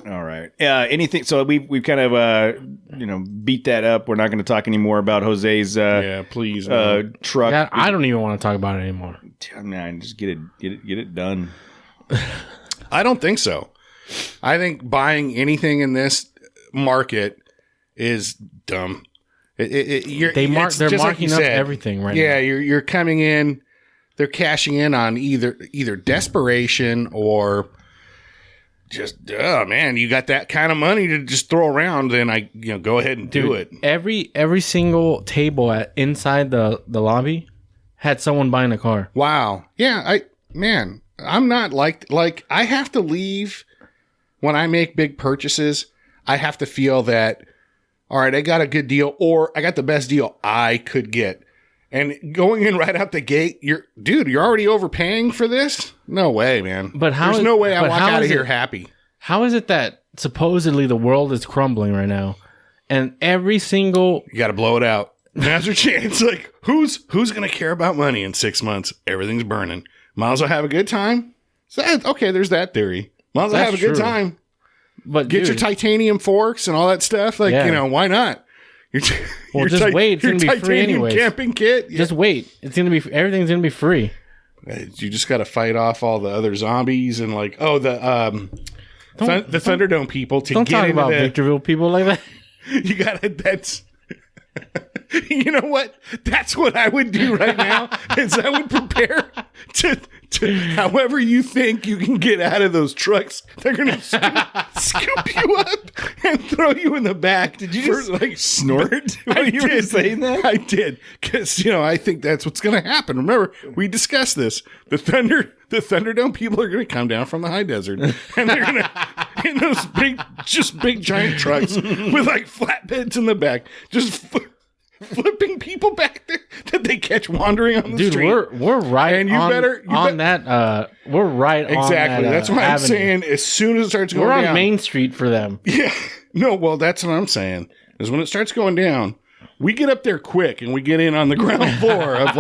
All right. Anything? So we've kind of beat that up. We're not going to talk anymore about Jose's please truck. Yeah, I don't even want to talk about it anymore. Man, just get it done. I don't think so. I think buying anything in this market is dumb. They're marking up everything right now. Yeah, you're coming in. They're cashing in on either desperation or just, oh man, you got that kind of money to just throw around, then go ahead and do it. Every single table inside the lobby had someone buying a car. Wow. Yeah, I'm not like I have to leave when I make big purchases. I have to feel that, all right, I got a good deal, or I got the best deal I could get. And going in right out the gate, you're already overpaying for this? No way, man. But there's no way I walk out of here happy. How is it that supposedly the world is crumbling right now, and every single you got to blow it out? Now's your chance. Like who's going to care about money in 6 months? Everything's burning. Might as well have a good time. So okay, there's that theory. Might as well have a good time. But get your titanium forks and all that stuff. Like why not? Just wait. It's gonna be free anyways. Camping kit. Just wait. It's gonna be everything's gonna be free. You just got to fight off all the other zombies and the Thunderdome people to don't get talk into about Victorville people like that. You got to. That's. You know what? That's what I would do right now. Is I would prepare to however you think you can get out of those trucks. They're gonna scoop you up and throw you in the back. Did you just snort when you were saying that? I did, because I think that's what's gonna happen. Remember, we discussed this. The Thunderdome people are gonna come down from the high desert, and they're gonna in those big giant trucks with flatbeds in the back, just flipping people back there that they catch wandering on the street. We're right and on that. We're right exactly. On that, that's what I'm saying. As soon as it starts going down. We're on Main Street for them. Yeah. No, well, that's what I'm saying. Is when it starts going down, we get up there quick and we get in on the ground floor of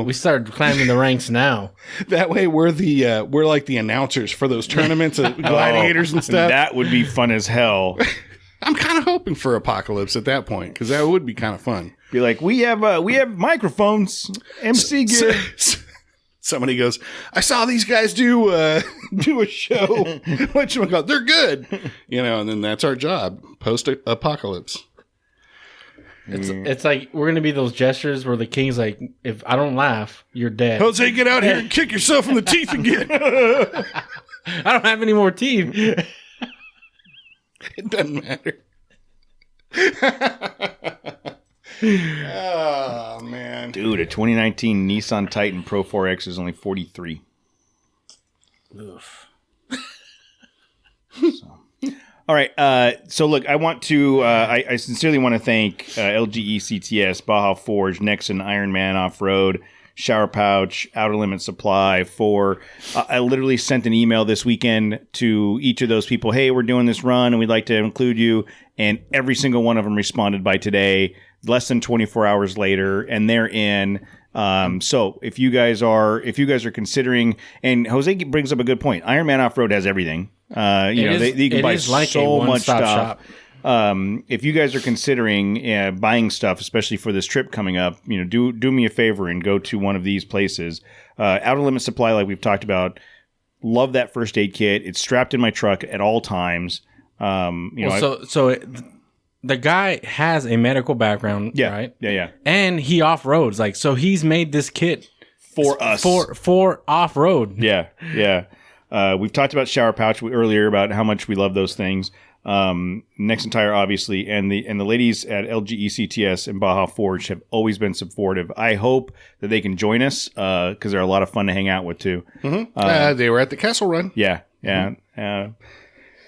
we start climbing the ranks now. That way we're like the announcers for those tournaments of gladiators and stuff. That would be fun as hell. I'm kind of hoping for apocalypse at that point, because that would be kind of fun. Be like, we have microphones, MC gear. Somebody goes, I saw these guys do a show. Whatchamacallit? They're good, and then that's our job post apocalypse. It's like we're gonna be those gestures where the king's like, if I don't laugh, you're dead. Jose, get out here and kick yourself in the teeth again. I don't have any more teeth. It doesn't matter. Oh, man. Dude, a 2019 Nissan Titan Pro 4X is only $43. Oof. All right. So, look, I want to, I sincerely want to thank LGE CTS, Baja Forge, Nexon, Ironman Off-Road, Shower Pouch, Outer Limit Supply for I literally sent an email this weekend to each of those people. Hey, we're doing this run and we'd like to include you. And every single one of them responded by today, less than 24 hours later, and they're in. So if you guys are considering, and Jose brings up a good point, Ironman Off-Road has everything. You can buy so much stuff. If you guys are considering buying stuff, especially for this trip coming up, do me a favor and go to one of these places. Outer Limit Supply, like we've talked about, love that first aid kit. It's strapped in my truck at all times. The guy has a medical background, right? Yeah. And he off-roads, so he's made this kit for us for off-road. Yeah. We've talked about Shower Pouch earlier about how much we love those things. Next Tire, obviously, and the ladies at LGE CTS and Baja Forge have always been supportive. I hope that they can join us because they're a lot of fun to hang out with too. Mm-hmm. They were at the Castle Run. Yeah.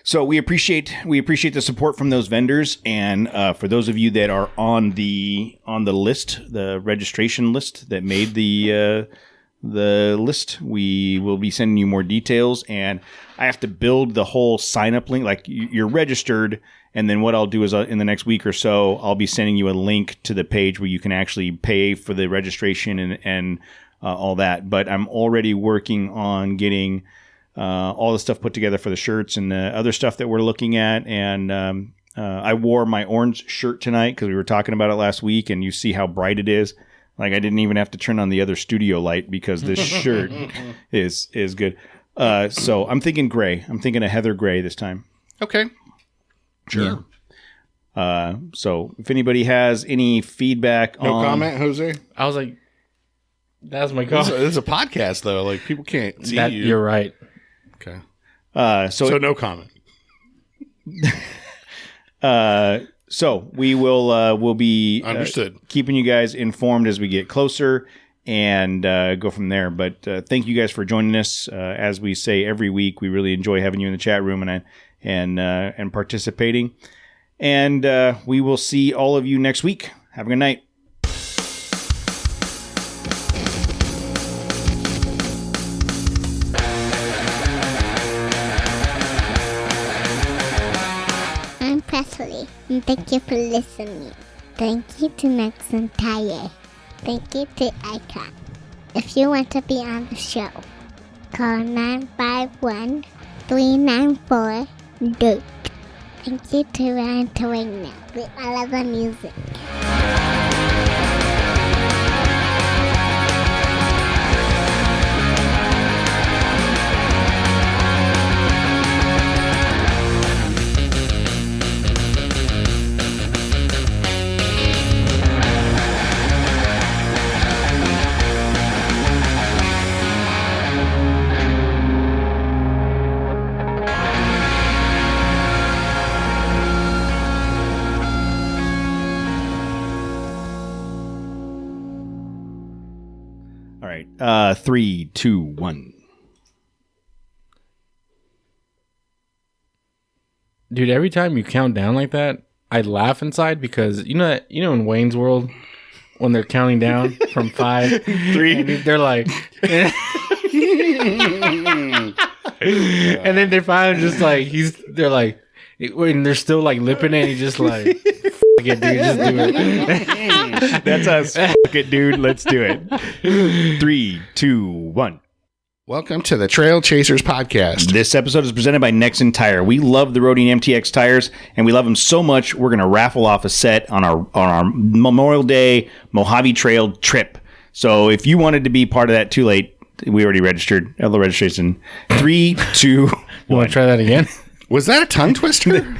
So we appreciate the support from those vendors, and for those of you that are on the list, the registration list that made the list, we will be sending you more details, and I have to build the whole sign up link. Like you're registered, and then what I'll do is in the next week or so, I'll be sending you a link to the page where you can actually pay for the registration and all that. But I'm already working on getting all the stuff put together for the shirts and the other stuff that we're looking at. And I wore my orange shirt tonight because we were talking about it last week, and you see how bright it is. Like I didn't even have to turn on the other studio light because this shirt is good. So I'm thinking gray. I'm thinking a heather gray this time. Okay. Sure. Yeah. So if anybody has any feedback no comment, Jose? I was like, that's my comment. This is a podcast, though. Like, people can't see you. You're right. Okay. So no comment. So we'll be Understood. keeping you guys informed as we get closer and go from there. But thank you guys for joining us. As we say every week, we really enjoy having you in the chat room and participating. And we will see all of you next week. Have a good night. I'm Presley, and thank you for listening. Thank you to Nixon Tire. Thank you to Icon. If you want to be on the show, call 951-394-DOPE. Thank you to Ryan Torino with all of the music. All right. 3, 2, 1. Dude, every time you count down like that, I laugh inside because you know in Wayne's World when they're counting down from 5, 3, and they're like, and then they're finally just like they're like, when they're still like lipping it, he's just like, "F it, dude, just do it." That's us. Fuck it, dude. Let's do it. 3, 2, 1. Welcome to the Trailchasers podcast. This episode is presented by Nexen Tire. We love the Roadie MTX tires, and we love them so much, we're going to raffle off a set on our Memorial Day Mojave Trail trip. So if you wanted to be part of that, too late. We already registered. The registration. 3, 2, 1. You want to try that again? Was that a tongue twister?